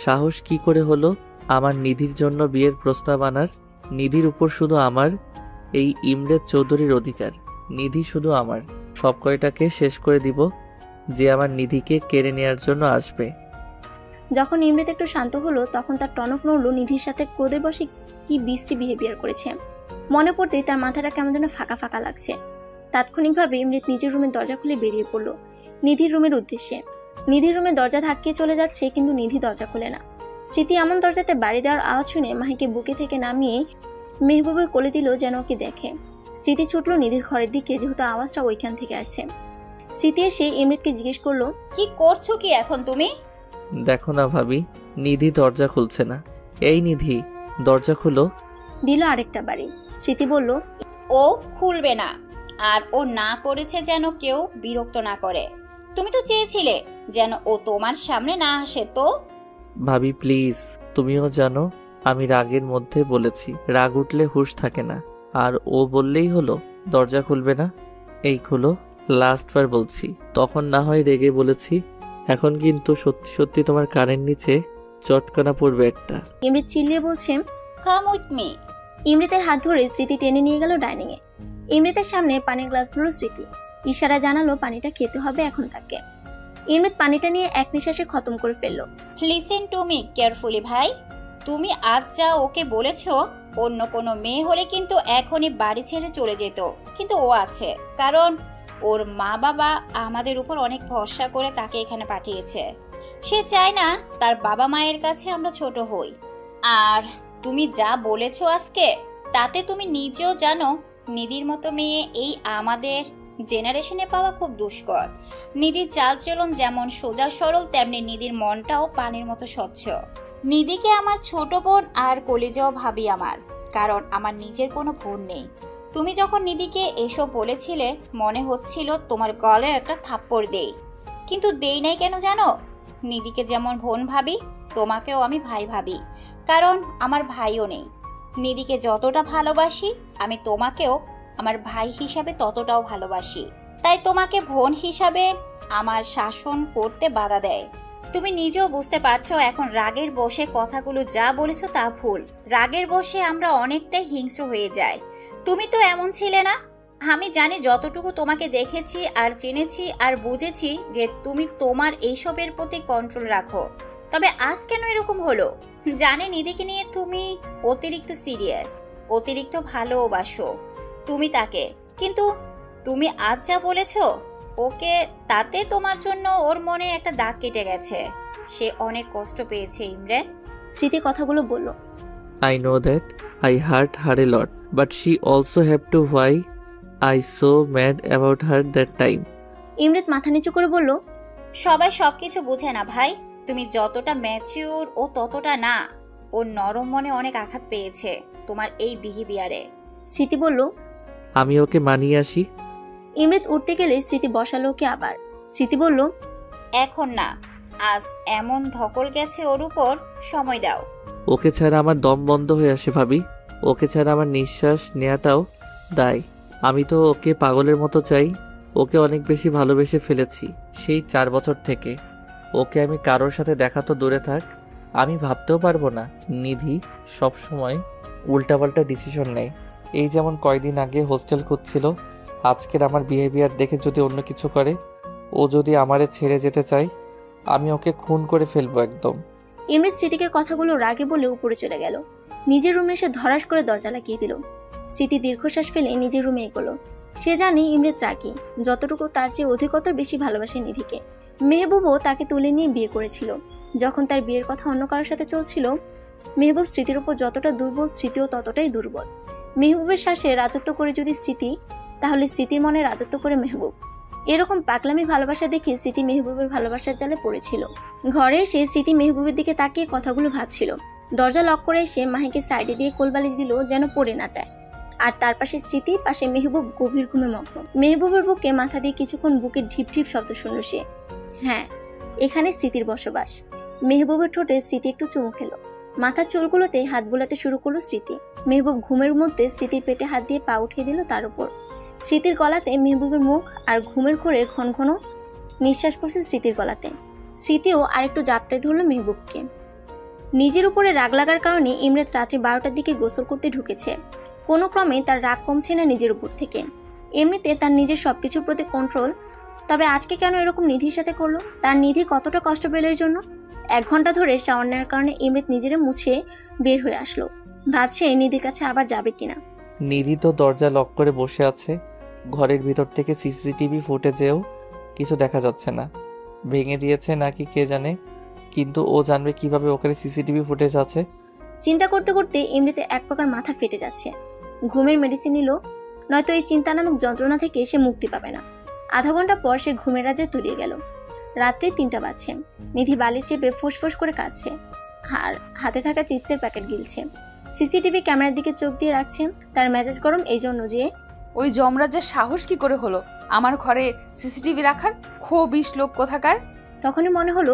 সাহস কি করে হলো আমার নিধির জন্য বিয়ের প্রস্তাব আনার? নিধির উপর শুধু আমার এই ইমরেত চৌধুরীর অধিকার। নিধি শুধু আমার। সব কয়টাকে শেষ করে দিব যে আমার নিধিকে কেড়ে নেওয়ার জন্য আসবে। যখন ইমরিত একটু শান্ত হলো তখন তার টনক নড়ল। নিধির সাথে ক্রোধের বশে কি বিশ্রী বিহেভিয়ার করেছে মনে পড়তেই তার মাথাটা কেমন যেন ফাঁকা ফাঁকা লাগছে। তাৎক্ষণিকভাবে ইমরিত নিজের রুমের দরজা খুলে বেরিয়ে পড়ল নিধির রুমের উদ্দেশ্যে। নিধির রুমে দরজা ধাক্কিয়ে চলে যাচ্ছে, কিন্তু নিধি দরজা খুলে না। স্মৃতি এমন দরজাতে বাড়ি দেওয়ার আওয়াজ শুনে মাহিকে বুকে থেকে নামিয়ে মেহবুবের কোলে দিল যেন ওকে দেখে। স্মৃতি ছুটল নিধির ঘরের দিকে, যেহেতু আওয়াজটা ওইখান থেকে আসছে। স্মৃতি এসে ইমরিতকে জিজ্ঞেস করলো, কি করছো কি এখন তুমি? দেখো না ভাবি, নিধি দরজা খুলছে না। এই নিধি, দরজা খুলো। দিল আরেকটা বাড়ি। স্মৃতি বলল, ও খুলবে না, আর ও না করেছে যেন কেউ বিরক্ত না করে। তুমি তো চেয়েছিলে যেন ও তোমার সামনে না আসে। তো ভাবি প্লিজ, তুমিও জানো আমি রাগের মধ্যে বলেছি, রাগ উঠলে হুঁশ থাকে না। আর ও বললেই হলো দরজা খুলবে না। এই খুলো, লাস্টবার বলছি। তখন না হয় রেগে বলেছি, এখন কিন্তু সত্যি সত্যি তোমার কানের নিচে চটকানা পড়বে একটা। ইমৃত চিল্লিয়ে বলছে, কাম উইথ মি। ইমৃতের হাত ধরে স্মৃতি টেনে নিয়ে গেল ডাইনিং এ। ইমৃতের সামনে পানির গ্লাস ধরল স্মৃতি। ইশারা জানালো পানিটা খেতে হবে এখন তাকে। ইমৃত পানিটা নিয়ে এক নিঃশ্বাসে খতম করে ফেললো। লিসেন টু মি কেয়ারফুলি ভাই। তুমি আজ যা ওকে বলেছো, অন্য কোনো মেয়ে হলে কিন্তু এখনই বাড়ি ছেড়ে চলে যেত। কিন্তু ও আছে, কারণ ওর মা বাবা আমাদের উপর অনেক ভরসা করে তাকে এখানে পাঠিয়েছে। সে চায় না তার বাবা মায়ের কাছে আমরা ছোট হই। আর তুমি যা বলেছো আজকে, তাতে তুমি নিজেও জানো নিধির মতো মেয়ে এই আমাদের জেনারেশনে পাওয়া খুব দুষ্কর। নিধির চালচলন যেমন সোজা সরল, তেমনি নিধির মনটাও পানির মতো স্বচ্ছ। নিধিকে আমার ছোট বোন আর কলেজেও ভাবি আমার, কারণ আমার নিজের কোনো বোন নেই। তুমি যখন নিধিকে এসব বলেছিলে, মনে হচ্ছিল তোমার গলায় একটা থাপ্পড় দেই, কিন্তু দেই নাই কেন জানো? নিধিকে যেমন বোন ভাবি, তোমাকেও আমি ভাই ভাবি, কারণ আমার ভাইও নেই। নিধিকে যতটা ভালোবাসি, আমি তোমাকেও আমার ভাই হিসাবে ততটাও ভালোবাসি। তাই তোমাকে বোন হিসাবে আমার শাসন করতে বাধা দেয়। তুমি নিজেও বুঝতে পারছো এখন রাগের বশে কথাগুলো যা বলেছো তা ভুল। রাগের বশে আমরা অনেকটাই হিংস্র হয়ে যাই। তুমি তো এমন ছিলে না। আমি জানি যতটুকু তোমাকে দেখেছি আর চিনেছি আর বুঝেছি যে তুমি তোমার এইসবের প্রতি কন্ট্রোল রাখো। তবে আজ কেন এরকম হলো? জানি নিধিকে নিয়ে তুমি অতিরিক্ত সিরিয়াস, অতিরিক্ত ভালোবাসো তুমি তাকে, কিন্তু তুমি আজ যা বলেছো ওকে, তাতে তোমার জন্য ওর মনে একটা দাগ কেটে গেছে। সে অনেক কষ্ট পেয়েছে ইমরান। স্মৃতি কথাগুলো বলল। I know that I hurt her a lot, but she also have to why I so mad about her that time. ইমৃত মাথা নিচু করে বলল, সবাই সবকিছু বুঝে না ভাই। তুমি যতটা ম্যাচিউর ও ততটা না। ওর নরম মনে অনেক আঘাত পেয়েছে তোমার এই বিহেভিয়ারে। স্মৃতি বলল, আমি ওকে মানিয়ে আসি। ইমৃত উঠতে গেলে স্মৃতি বসালো ওকে আবার। স্মৃতি বলল, এখন না, আজ এমন ধকল গেছে ওর উপর, সময় দাও। ওকে ছাড়া আমার দম বন্ধ হয়ে আসে ভাবি। ওকে ছাড়া আমার নিঃশ্বাস নেওয়াটাও দায়। আমি তো ওকে পাগলের মতো চাই। ওকে অনেক বেশি ভালোবেসে ফেলেছি সেই 4 বছর থেকে। ওকে আমি কারোর সাথে দেখা তো দূরে থাক, আমি ভাবতেও পারবো না। নিধি সবসময় উল্টাপাল্টা ডিসিশন নেয়। এই যেমন কয়দিন আগে হোস্টেল খুঁজছিল, আজকের আমার বিহেভিয়ার দেখে যদি অন্য কিছু করে, ও যদি আমারে ছেড়ে যেতে চায়, আমি ওকে খুন করে ফেলবো একদম। ইমৃত স্মৃতিকে কথাগুলো রাগে বলে উপরে চলে গেল। নিজের রুমে এসে ধরাস করে দরজা লাগিয়ে দিল। স্মৃতি দীর্ঘশ্বাস ফেলে নিজের রুমে এগোলো। সে জানে ইমৃত রাগী, যতটুকু তার চেয়ে অধিকতর বেশি ভালোবাসে নিধিকে। মেহবুবও তাকে তুলে নিয়ে বিয়ে করেছিল। যখন তার বিয়ের কথা অন্য কারোর সাথে চলছিল, মেহবুব স্মৃতির উপর যতটা দুর্বল, স্মৃতিও ততটাই দুর্বল। মেহবুবের শ্বাসে রাজত্ব করে যদি স্মৃতি, তাহলে স্মৃতির মনে রাজত্ব করে মেহবুব। এরকম পাগলামি ভালোবাসা দেখে স্মৃতি মেহবুবের ভালোবাসার জালে পড়েছিল। ঘরে এসে স্মৃতি মেহবুবের দিকে তাকিয়ে কথাগুলো ভাবছিল। দরজা লক করে এসে মাহিকে সাইডে দিয়ে কোলবালিশ দিল যেন পড়ে না যায়। আর তার পাশে স্মৃতি, পাশে মেহবুব গভীর ঘুমে মগ্ন। মেহবুবের বুকে মাথা দিয়ে কিছুক্ষণ বুকের ঢিপ ঢিপ শব্দ শুনল সে। হ্যাঁ, এখানে স্মৃতির বসবাস। মেহবুবের ঠোঁটে স্মৃতি একটু চুমু খেলো। মাথার চুলগুলোতে হাত বোলাতে শুরু করলো স্মৃতি। মেহবুব ঘুমের মধ্যে স্মৃতির পেটে হাত দিয়ে পা উঠিয়ে দিল তার উপর। স্মৃতির গলাতে মেহবুবের মুখ, আর ঘুমের ঘোরে ঘন ঘন নিঃশ্বাস পড়ছে স্মৃতির গলাতে। স্মৃতিও আরেকটু জাপটে ধরলো মেহবুবকে। নিজের উপরে রাগ লাগার কারণে ইমরাত রাত্রি 12টার দিকে গোসল করতে ঢুকেছে। কোনো ক্রমে তার রাগ কমছে না নিজের উপর থেকে। এমনিতে তার নিজের সবকিছুর প্রতি কন্ট্রোল, তবে আজকে কেন এরকম নিধির সাথে করলো? তার নিধি কতটা কষ্ট পেল এই জন্য? 1 ঘন্টা ধরে শাওয়ার নেওয়ার কারণে ইমরাত নিজেরে মুছে বের হয়ে আসলো। ভাবছে নিধির কাছে আবার যাবে কিনা। নিধি তো দরজা লক করে বসে আছে। ঘরের ভিতর থেকে সিসিটিভি ফুটেজেও কিছু দেখা যাচ্ছে না। ভেঙে দিয়েছে নাকি কে জানে, কিন্তু ও জানবে কিভাবে ওখানে সিসিটিভি ফুটেজ আছে? চিন্তা করতে করতে এমনিতে এক প্রকার মাথা ফেটে যাচ্ছে। ঘুমের মেডিসিন নিল, নয়তো এই চিন্তা নামক যন্ত্রণা থেকে সে মুক্তি পাবে না। আধা ঘন্টা পর সে ঘুমের রাজ্যে তলিয়ে গেল। রাত্রে 3টা বাজছে। নিধি বালিশ চেপে ফুসফুস করে কাঁদছে আর হাতে থাকা চিপসের প্যাকেট গিলছে। সিসিটিভি ক্যামেরার দিকে চোখ দিয়ে রাখছে। তার মেজাজ গরম এই জন্য যে ওই যমরাজের সাহস কি করে হলো আমার ঘরে সিসিটিভি রাখার? খোবিশ লোক কোথাকার। তখনই মনে হলো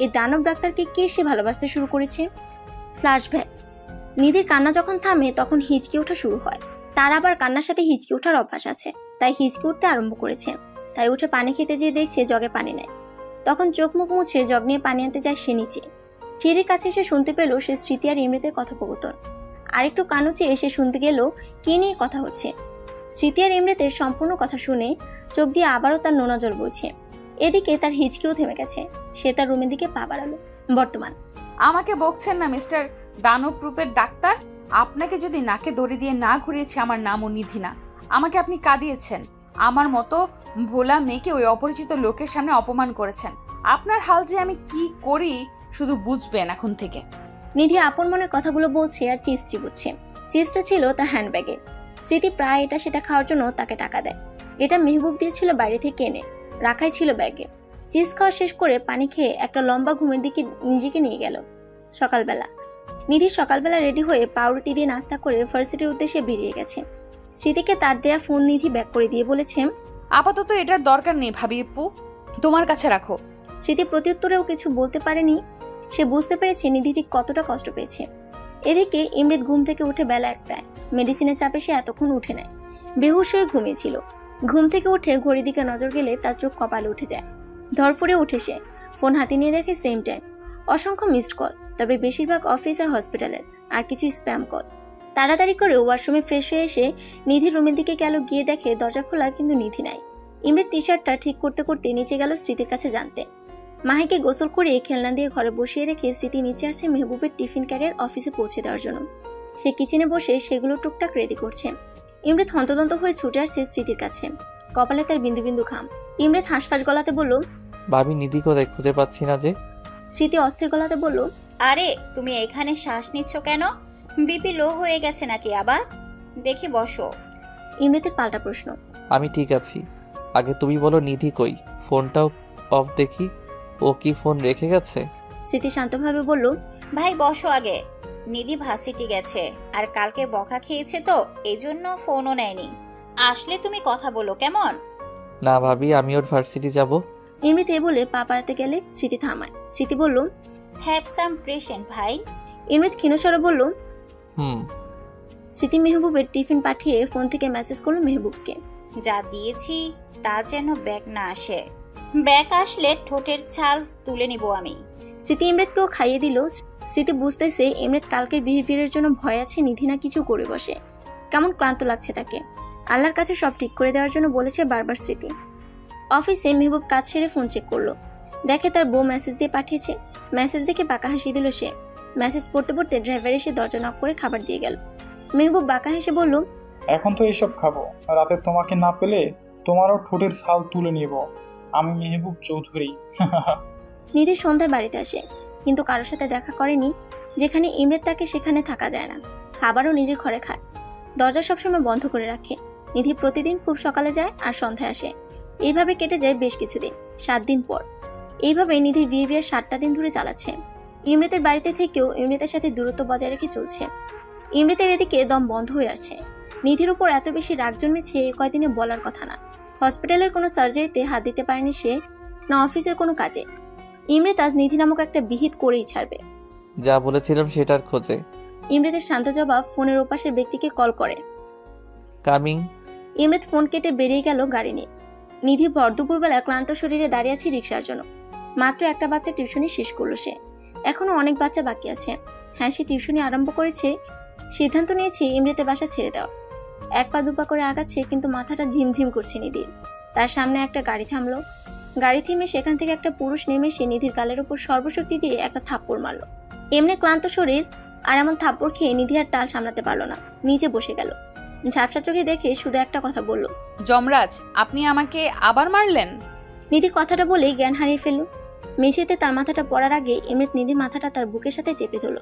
এই দানব ডাক্তারকে কে সে ভালোবাসতে শুরু করেছে। ফ্ল্যাশব্যাক। নিধির কান্না যখন থামে তখন হিচকি ওঠা শুরু হয়। তার আবার কান্নার সাথে হিচকি ওঠার অভ্যাস আছে, তাই হিচকি উঠতে আরম্ভ করেছে। তাই উঠে পানি খেতে যেয়ে দেখছে জগে পানি নেয়। তখন চোখ মুখ মুছে জগ নিয়ে পানি আনতে যায় সে নিচে। সিঁড়ির কাছে এসে শুনতে পেল সে স্মৃতি আর ইমৃতের কথোপকথন। আরেকটু কানুচে এসে শুনতে গেল কি নিয়ে কথা হচ্ছে। স্মৃতি আর ইমৃতের সম্পূর্ণ কথা শুনে চোখ দিয়ে আবারও তার নোনা জল বইছে। এদিকে তার হিচকিও থেমে গেছে। সে তার রুমের দিকে পা বাড়ালো। বর্তমান। আমাকে বকছেন না মিস্টার দানব রূপের ডাক্তার? আপনাকে যদি নাকে দড়ি দিয়ে না ঘুরিয়েছে আমার নামও নিধি না। আমাকে আপনি কাঁদিয়েছেন। আমার মতো ভোলা মেয়েকে ওই অপরিচিত লোকের সামনে অপমান করেছেন। আপনার হাল যে আমি কি করি শুধু বুঝবেন এখন থেকে। নিধি আপন মনে কথাগুলো বলছে আর চিপস চিবুচ্ছে। চিপসটা ছিল তার হ্যান্ডব্যাগে। স্মৃতি প্রায় এটা সেটা খাওয়ার জন্য তাকে টাকা দেয়। এটা মেহবুব দিয়েছিল বাইরে থেকে এনে, রাখাই ছিল ব্যাগে। চিপস খাওয়া শেষ করে পানি খেয়ে একটা লম্বা ঘুমের দিকে নিজেকে নিয়ে গেল। সকালবেলা নিধি সকালবেলা রেডি হয়ে পাউরুটি দিয়ে নাস্তা করে ভার্সিটির উদ্দেশ্যে বেরিয়ে গেছে। স্মৃতিকে তার দেয়া ফোন নিধি ব্যাক করে দিয়ে বলেছে, আপাতত এটার দরকার নেই ভাবি আপু, তোমার কাছে রাখো। স্মৃতি প্রত্যুত্তরেও কিছু বলতে পারেনি। সে বুঝতে পেরেছে নিধি ঠিক কতটা কষ্ট পেয়েছে। এদিকে ইমৃত ঘুম থেকে উঠে বেলা 1টায়। মেডিসিনের চাপে সে এতক্ষণ উঠে নেয়, বেহুশ হয়ে ঘুমিয়েছিল। ঘুম থেকে উঠে ঘড়ির দিকে নজর গেলে তার চোখ কপালে উঠে যায়। ধরফরে উঠে সে ফোন হাতে নিয়ে দেখে সেম টাইম। অসংখ্য মিসড কল, তবে বেশিরভাগ অফিস আর হসপিটালের, আর কিছু স্প্যাম কল। তাড়াতাড়ি করে ওয়াশরুমে ফ্রেশ হয়ে এসে নিধির রুমের দিকে গেল। গিয়ে দেখে দরজা খোলা, কিন্তু নিধি নাই। ইমৃত টি শার্টটা ঠিক করতে করতে নিচে গেল স্মৃতির কাছে জানতে। মাহিকে গোসল করে খেলনা দিয়ে ঘরে বসিয়ে রেখে স্মৃতি নিচে আসে মেহবুবের টিফিন ক্যারিয়ার অফিসে পৌঁছে দেওয়ার জন্য। সে কিচেনে বসে সেগুলো টুকটাক রেডি করছে। ইমৃত হন্তদন্ত হয়ে ছুটে আসছে স্মৃতির কাছে। কপালে তার বিন্দু বিন্দু ঘাম। ইমৃত হাঁসফাঁস গলাতে বলল, ভাবি নিধি কোথায়, খুঁজে পাচ্ছি না যে। স্মৃতি অস্থির গলাতে বলল, আরে তুমি এখানে শ্বাস নিচ্ছ কেন? বিপি লো হয়ে গেছে নাকি আবার? দেখি বসো। ইমৃতের পাল্টা প্রশ্ন। আমি ঠিক আছি, আগে তুমি বলো নিধি কই, ফোনটাও অফ দেখি। ও কি ফোন রেখে গেছে? স্মৃতি শান্তভাবে বলল, ভাই বসো আগে। নিধি ভার্সিটি গেছে আর কালকে বকা খেয়েছে, তো এজন্য ফোনও নেয়নি। আসলে তুমি কথা বলো কেমন? না ভাবি, আমি ওর ভার্সিটি যাব। ইমৃত এ বলে পা পাড়াতে গেলে স্মৃতি থামায়। স্মৃতি বলল, হ্যাভ সাম পেশেন্ট ভাই। ইমৃত ক্ষীণস্বরে বলল, হুম। স্মৃতি মেহবুবের টিফিন পাঠিয়ে ফোন থেকে মেসেজ করলো মেহবুবকে, যা দিয়েছি তা যেন ব্যাগ না আসে। ব্যাগ আসলে ঠোঁটের ছাল তুলে নিব আমি। স্মৃতি ইমৃতকেও খাইয়ে দিল। স্মৃতি বুঝতেছে ইমৃত কালকের বিহেভিয়ারের জন্য ভয় আছে নিধি না কিছু করে বসে। কেমন ক্লান্ত লাগছে তাকে। আল্লাহর কাছে সব ঠিক করে দেওয়ার জন্য বলেছে বারবার স্মৃতি। অফিসে মেহবুব কাজ সেরে ফোন চেক করলো। দেখে তার বউ মেসেজ দিয়ে পাঠিয়েছে। মেসেজ দেখে বাঁকা হাসি দিল সে। মেসেজ পড়তে পড়তে ড্রাইভার এসে দরজা নক করে খাবার দিয়ে গেল। মেহবুব বাঁকা হেসে বলল, এখন তো এইসব খাবো, রাতে তোমাকে না পেলে তোমারও ঠোঁটের ছাল তুলে নিব। আমি মেহবুব চৌধুরী। নিধি সন্ধ্যায় বাড়িতে আসে, কিন্তু কারোর সাথে দেখা করেনি। যেখানে ইমৃত তাকে সেখানে থাকা যায় না। খাবারও নিজের ঘরে খায়। দরজা সবসময় বন্ধ করে রাখে। নিধি প্রতিদিন খুব সকালে যায় আর সন্ধ্যায় আসে। এইভাবে কেটে যায় বেশ কিছুদিন, 7 দিন পর। এইভাবে নিধির বিহেভিয়ার 7টা দিন ধরে চালাচ্ছে। ইমৃতের বাড়িতে থেকেও ইমৃতের সাথে দূরত্ব বজায় রেখে চলছে। ইমৃতের এদিকে দম বন্ধ হয়ে আসছে। নিধির উপর এত বেশি রাগ জন্মেছে এ কয়দিনে বলার কথা না। হসপিটালের কোনো সার্জারিতে হাত দিতে পারেনি সে, না অফিসের কোনো কাজে। ইমৃত আজ নিধি নামক একটা বিহিত করেই ছাড়বে। যা বলেছিলাম সেটার খোঁজে। ইমৃতের শান্ত জবাব ফোনের ওপাশের ব্যক্তিকে কল করে। কামিং। ইমৃত ফোন কেটে বেরিয়ে গেল গাড়ি নিয়ে। নিধি ভর দুপুরবেলা ক্লান্ত শরীরে দাঁড়িয়ে আছে রিক্সার জন্য। মাত্র একটা বাচ্চা টিউশনি শেষ করলো সে। এখনো অনেক বাচ্চা বাকি আছে। হ্যাঁ, সে টিউশনি আরম্ভ করেছে। সিদ্ধান্ত নিয়েছে ইমৃতের বাসা ছেড়ে দেওয়ার। 1 পা 2 পা করে আগাচ্ছে, কিন্তু মাথাটা ঝিমঝিম করছে নিধির। তার সামনে একটা গাড়ি থামলো। গাড়ি থেমে সেখান থেকে একটা পুরুষ নেমে সে নিধির গালের উপর সর্বশক্তি দিয়ে একটা থাপ্পড় মারলো। এমনি ক্লান্ত শরীর, আর এমন থাপ্পড় খেয়ে নিধি আর টাল সামলাতে পারলো না, নিচে বসে গেল। ঝাপসা চোখে দেখে শুধু একটা কথা বলল, যমরাজ, আপনি আমাকে আবার মারলেন? নিধি কথাটা বলেই জ্ঞান হারিয়ে ফেলল। মেঝেতে তার মাথাটা পড়ার আগে ইমৃত নিধির মাথাটা তার বুকের সাথে চেপে ধরল।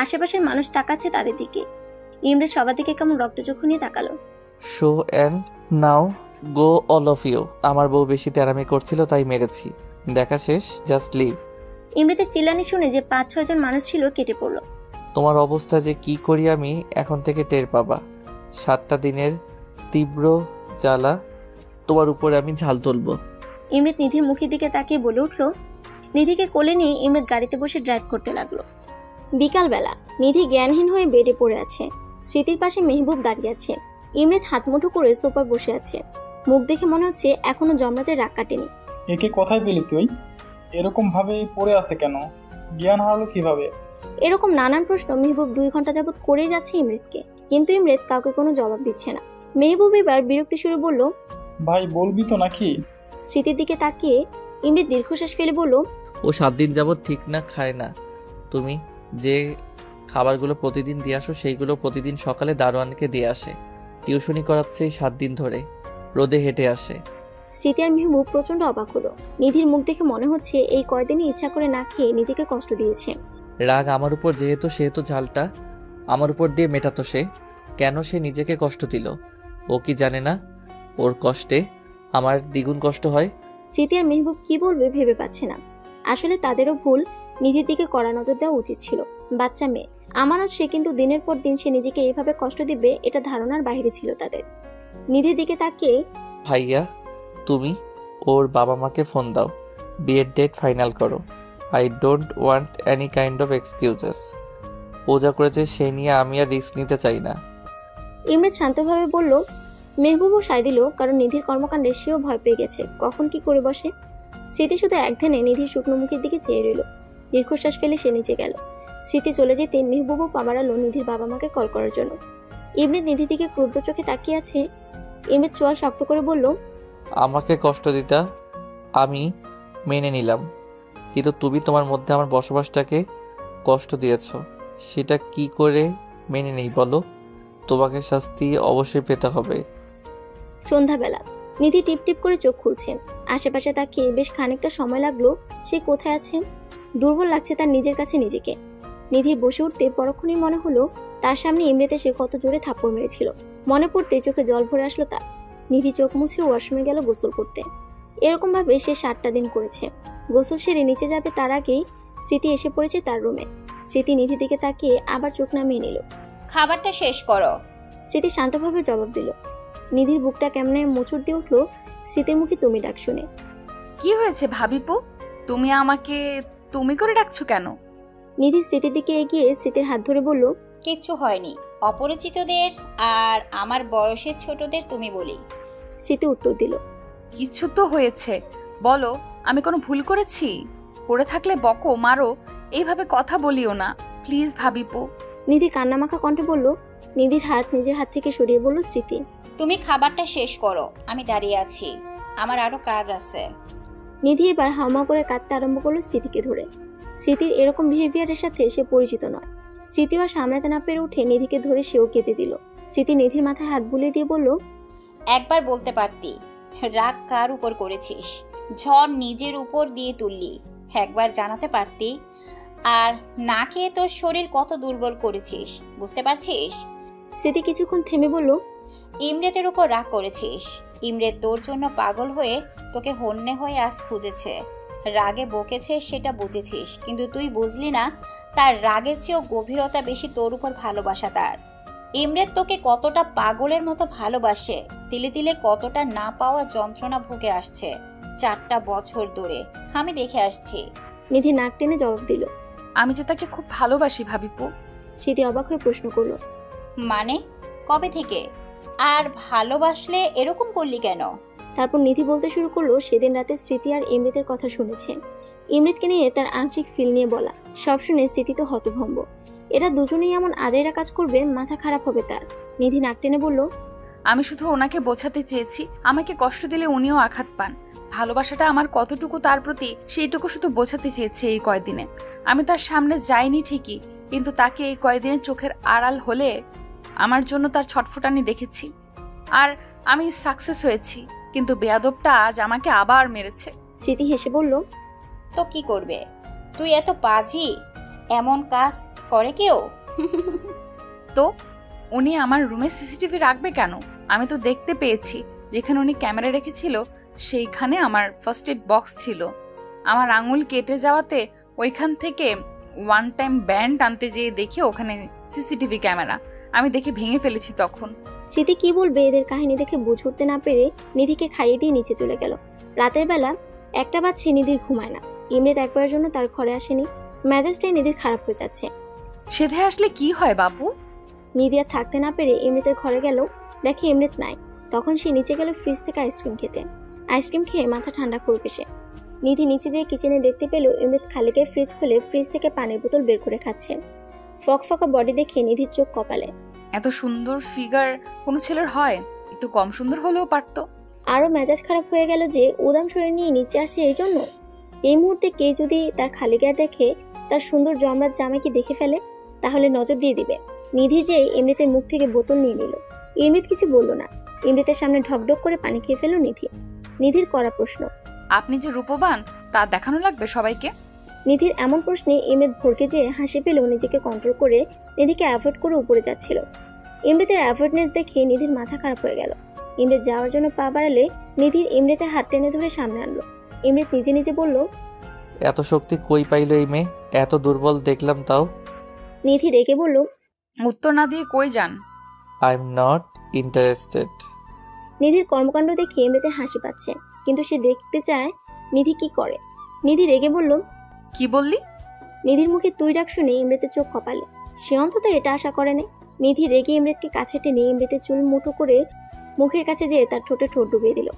আশেপাশের মানুষ তাকাচ্ছে তাদের দিকে। ইমৃত সবার দিকে কেমন রক্তচক্ষু নিয়ে তাকালো। Show and now go all of you. আমার বউ বেশি তেরামি করছিল তাই মেরেছি। দেখা শেষ, জাস্ট লিভ। ইমরিতের চিল্লানি শুনে যে 5-6 জন মানুষ ছিল কেটে পড়ল। তোমার অবস্থা যে কি করি আমি এখন থেকে টের পাবা। 7টা দিনের তীব্র জ্বালা তোমার উপরে আমি ঝাল তুলবো। ইমরিত নিধির মুখের দিকে তাকিয়ে বলে উঠল। নিধিকে কোলে নিয়ে ইমরিত গাড়িতে বসে ড্রাইভ করতে লাগলো। বিকালবেলা নিধি জ্ঞানহীন হয়ে বেডে পড়ে আছে। স্মৃতির পাশে মেহবুব দাঁড়িয়ে আছে। ইমরিত হাত মুঠো করে সোফায় বসে আছে। মুখ দেখে মনে হচ্ছে এখনো যমরাজের রাগ কাটেনি। একে কোথায় পেলি তুই? এরকম ভাবে পড়ে আছে কেন? জ্ঞান হারালো কিভাবে? এরকম নানান প্রশ্ন মেহবুব 2 ঘন্টা যাবত করেই যাচ্ছে ইমরিতকে, কিন্তু ইমরিত কাউকে কোনো জবাব দিচ্ছে না। মেহবুব এবার বিরক্তি সুরে বলল, ভাই বলবি তো নাকি? স্মৃতির দিকে তাকিয়ে ইমরিত দীর্ঘশ্বাস ফেলে বলল, ও 7 দিন যাবত ঠিক না খায় না। তুমি যে খাবারগুলো প্রতিদিন দিয়ে আসো সেইগুলো প্রতিদিন সকালে দারোয়ানকে দিয়ে আসে। টিউশনি করাচ্ছে 7 দিন ধরে, রোদে হেঁটে আসে। স্মৃতি আর মেহবুব প্রচন্ড অবাক হলো। নিধির মুখ দেখে মনে হচ্ছে এই কয়দিনই ইচ্ছা করে না খেয়ে নিজেকে কষ্ট দিয়েছে। রাগ আমার উপর যেহেতু সেহেতু ঝালটা আমার উপর দিয়ে মেটাতো সে। কেন সে নিজেকে কষ্ট দিল? ও কি জানে না ওর কষ্টে আমার দ্বিগুণ কষ্ট হয়? স্মৃতি আর মেহবুব কি বলবে ভেবে পাচ্ছে না। আসলে তাদেরও ভুল, নিধির দিকে কড়া নজর দেওয়া উচিত ছিল। বাচ্চা মেয়ে আমানত সে, কিন্তু দিনের পর দিন সে নিজেকে এইভাবে কষ্ট দিবে এটা ধারণার বাইরে ছিল তাদের। নিধির দিকে তাকিয়ে, ভাইয়া তুমি ওর বাবা মাকে ফোন দাও, বিয়ের ডেট ফাইনাল করো। I don't want any kind of excuses. ও যা করেছে সে নিয়ে আমি আর রিস্ক নিতে চাই না। ইমরিত শান্তভাবে বলল। মেহবুবও সায় দিল, কারণ নিধির কর্মকাণ্ডে সেও ভয় পেয়ে গেছে কখন কি করে বসে। স্মৃতি শুধু একধানে নিধির শুকনো মুখের দিকে চেয়ে রইল। দীর্ঘশ্বাস ফেলে সে নিচে গেল। স্মৃতি চলে যেতে মেহবুবও পা বাড়ালো নিধির বাবা মাকে কল করার জন্য। ইমরিত নিধির দিকে ক্রুদ্ধ চোখে তাকিয়ে আছে। ইমরিত চোয়াল শক্ত করে বলল, আমাকে কষ্ট দিতা আমি মেনে নিলাম, কিন্তু তুমি তোমার মধ্যে আমার বসবাসটাকে কষ্ট দিয়েছ। সেটা কি করে মেনে নেই বলো? তোমাকে শাস্তি অবশ্যই পেতে হবে। সন্ধ্যাবেলা নিধি টিপ টিপ করে চোখ খুলছে। আশেপাশে তাকিয়ে বেশ খানিকটা সময় লাগলো সে কোথায় আছে। দুর্বল লাগছে তার নিজের কাছে নিজেকে। নিধির বসে উঠতে পরক্ষণেই মনে হলো তার সামনে ইমরিতে সে কত জোরে থাপ্পড় মেরেছিল। মনে পড়তে চোখে জল ভরে আসলো তার। নিধি চোখ মুছে ওয়াশরুমে গেল গোসল করতে। এরকম ভাবে সে 7টা দিন করেছে। গোসল সেরে নিচে যাবে তার আগেই স্মৃতি এসে পড়েছে তার রুমে। স্মৃতি নিধির দিকে তাকিয়ে আবার চোখ নামিয়ে নিল। খাবারটা শেষ করো। স্মৃতি শান্তভাবে জবাব দিল। নিধির বুকটা কেমনে মোচড় দিয়ে উঠলো স্মৃতির মুখে তুমি ডাক শুনে। কি হয়েছে ভাবিপু? তুমি আমাকে তুমি করে ডাকছো কেন? নিধি স্মৃতির দিকে এগিয়ে স্মৃতির হাত ধরে বলল, কিচ্ছু হয়নি। অপরিচিতদের আর আমার বয়সের ছোটদের তুমি বলি। স্মৃতি উত্তর দিল, কিছু তো হয়েছে, বলো। আমি কোনো ভুল করেছি? করে থাকলে বকো, মারো, এইভাবে কথা বলিও না প্লিজ ভাবিপু। নিধি কান্নামাখা কণ্ঠে বলল। নিধির হাত নিজের হাত থেকে সরিয়ে বলল স্মৃতি, তুমি খাবারটা শেষ করো, আমি দাঁড়িয়ে আছি, আমার আরো কাজ আছে। নিধি এবার হাওমা করে কাঁদতে আরম্ভ করলো স্মৃতিকে ধরে। স্মৃতির এরকম বিহেভিয়ারের সাথে সে পরিচিত নয়। স্মৃতি আর সামলাতে না পেরে উঠে নিধিকে ধরে সেও কেঁদে দিল। স্মৃতি নিধির মাথায় হাত বুলিয়ে দিয়ে বলল, একবার বলতে পারতি রাগ কার উপর করেছিস, ঝড় নিজের উপর দিয়ে তুললি। একবার জানাতে পারতি আর না খেয়ে তোর শরীর কত দুর্বল করেছিস, বুঝতে পারছিস? স্মৃতি কিছুক্ষণ থেমে বলল, ইমরেতের উপর রাগ করেছিস। ইমরেত তোর জন্য পাগল হয়ে তোকে হন্যে হয়ে আজ খুঁজেছে, রাগে বকেছে সেটা বুঝেছিস, কিন্তু তুই বুঝলি না তার রাগের চেয়েও গভীরতা বেশি তোর উপর ভালোবাসা তার। ইমরেত তোকে কতটা পাগলের মতো ভালোবাসে, তিলে তিলে কতটা না পাওয়া যন্ত্রণা ভুগে আসছে 4টা বছর ধরে, আমি দেখে আসছি। নিধি নাক টেনে জবাব দিল, আমি যে তাকে খুব ভালোবাসি ভাবিপু। স্মৃতি অবাক হয়ে প্রশ্ন করলো, মানে কবে থেকে? আর ভালোবাসলে এরকম করলি কেন? তারপর নিধি বলতে শুরু করলো সেদিন রাতে স্মৃতি আর ইমরিতের কথা শুনেছে। ইমরিতকে নিয়ে তার আংশিক ফিল নিয়ে বলা। সব শুনে স্মৃতি তো হতভম্ব। এরা দুজনেই এমন আজাইরা কাজ করবে, মাথা খারাপ হবে তার। নিধি নাক টেনে বলল, আমি শুধু ওনাকে বোঝাতে চেয়েছি আমাকে কষ্ট দিলে উনিও আঘাত পান। ভালোবাসাটা আমার কতটুকু তার প্রতি সেইটুকু শুধু বোঝাতে চেয়েছি এই কয়দিনে। আমি তার সামনে যাইনি ঠিকই, কিন্তু তাকে এই কয়দিনে চোখের আড়াল হলে আমার জন্য তার ছটফটানি দেখেছি। আর আমি সাকসেস হয়েছি, কিন্তু বেয়াদবটা আজ আমাকে আবার মেরেছে। স্মৃতি হেসে বলল, তো কি করবে? তুই এত পাজি, এমন কাজ করে কেউ? তো উনি আমার রুমে সিসিটিভি রাখবে কেন? আমি তো দেখতে পেয়েছি যেখানে উনি ক্যামেরা রেখেছিল সেইখানে আমার ফার্স্ট এড বক্স ছিল। আমার আঙুল কেটে যাওয়াতে ওইখান থেকে ওয়ান টাইম ব্যান্ড আনতে যেয়ে দেখি ওখানে সিসিটিভি ক্যামেরা, আমি দেখে ভেঙে ফেলেছি তখন। স্মৃতি কি বলবে এদের কাহিনী দেখে বুঝে উঠতে না পেরে নিধিকে খাইয়ে দিয়ে নিচে চলে গেল। রাতের বেলা 1টা বাজছে, নিধির ঘুমায় না। ইমরেত একবারের জন্য তার ঘরে আসেনি। মেজাজটাই নিধির খারাপ হয়ে যাচ্ছে। সেধে আসলে কি হয় বাবু? নিধি আর থাকতে না পেরে ইমরেতের ঘরে গেল, দেখে ইমরেত নাই। তখন সে নিচে গেল ফ্রিজ থেকে আইসক্রিম খেতে। আইসক্রিম খেয়ে মাথা ঠান্ডা করবে সে। নিধি নিচে যেয়ে কিচেনে দেখতে পেল ইমরেত খালি গায়ে ফ্রিজ খুলে ফ্রিজ থেকে পানির বোতল বের করে খাচ্ছে। ফকফকা বডি দেখে নিধির চোখ কপালে। এত সুন্দর ফিগার কোনো ছেলের হয়? একটু কম সুন্দর হলেও পারতো। আরো মেজাজ খারাপ হয়ে গেল যে উদাম শরীর নিয়ে নিচে আসে এই জন্য। এই মুহূর্তে কে যদি তার খালি গায়ে দেখে, তার সুন্দর জমরাত জামাইকে দেখে ফেলে, তাহলে নজর দিয়ে দিবে। নিধি যেয়ে ইমরিতের মুখ থেকে বোতল নিয়ে নিল। ইমরিত কিছু বলল না। ইমরিতের সামনে ঢকঢক করে পানি খেয়ে ফেলল নিধি। নিধির করা প্রশ্ন, আপনি যে রূপবান তা দেখানো লাগবে সবাইকে? নিধির এমন প্রশ্নে ইমরিত ভরকে যেয়ে হাসি পেলেও নিজেকে কন্ট্রোল করে নিধিকে অ্যাভয়েড করে উপরে যাচ্ছিল। ইমরিতের অ্যাভয়েডনেস দেখে নিধির মাথা খারাপ হয়ে গেল। ইমরিত যাওয়ার জন্য পা বাড়ালে নিধির ইমরিতের হাত টেনে ধরে সামনে আনলো। ইমরিত নিজে নিজে বলল, এত শক্তি কই পাইলো এই মেয়ে? এত দুর্বল দেখলাম তাও। নিধি রেগে বলল, উত্তর না দিয়ে কই যান? I am not interested. নিধির কর্মকাণ্ড দেখে ইমরিতের হাসি পাচ্ছে, কিন্তু সে দেখতে চায় নিধি কি করে। নিধি রেগে বলল, কি বললি? নিধির মুখে তুই ডাক শুনে ইমরিতের চোখ কপালে। সে অন্তত এটা আশা করে নাই। নিধি রেগে ইমরিতকে কাছে টেনে ইমরিতের চুল মুঠো করে মুখের কাছে যেয়ে তার ঠোঁটে ঠোঁট ডুবিয়ে দিল।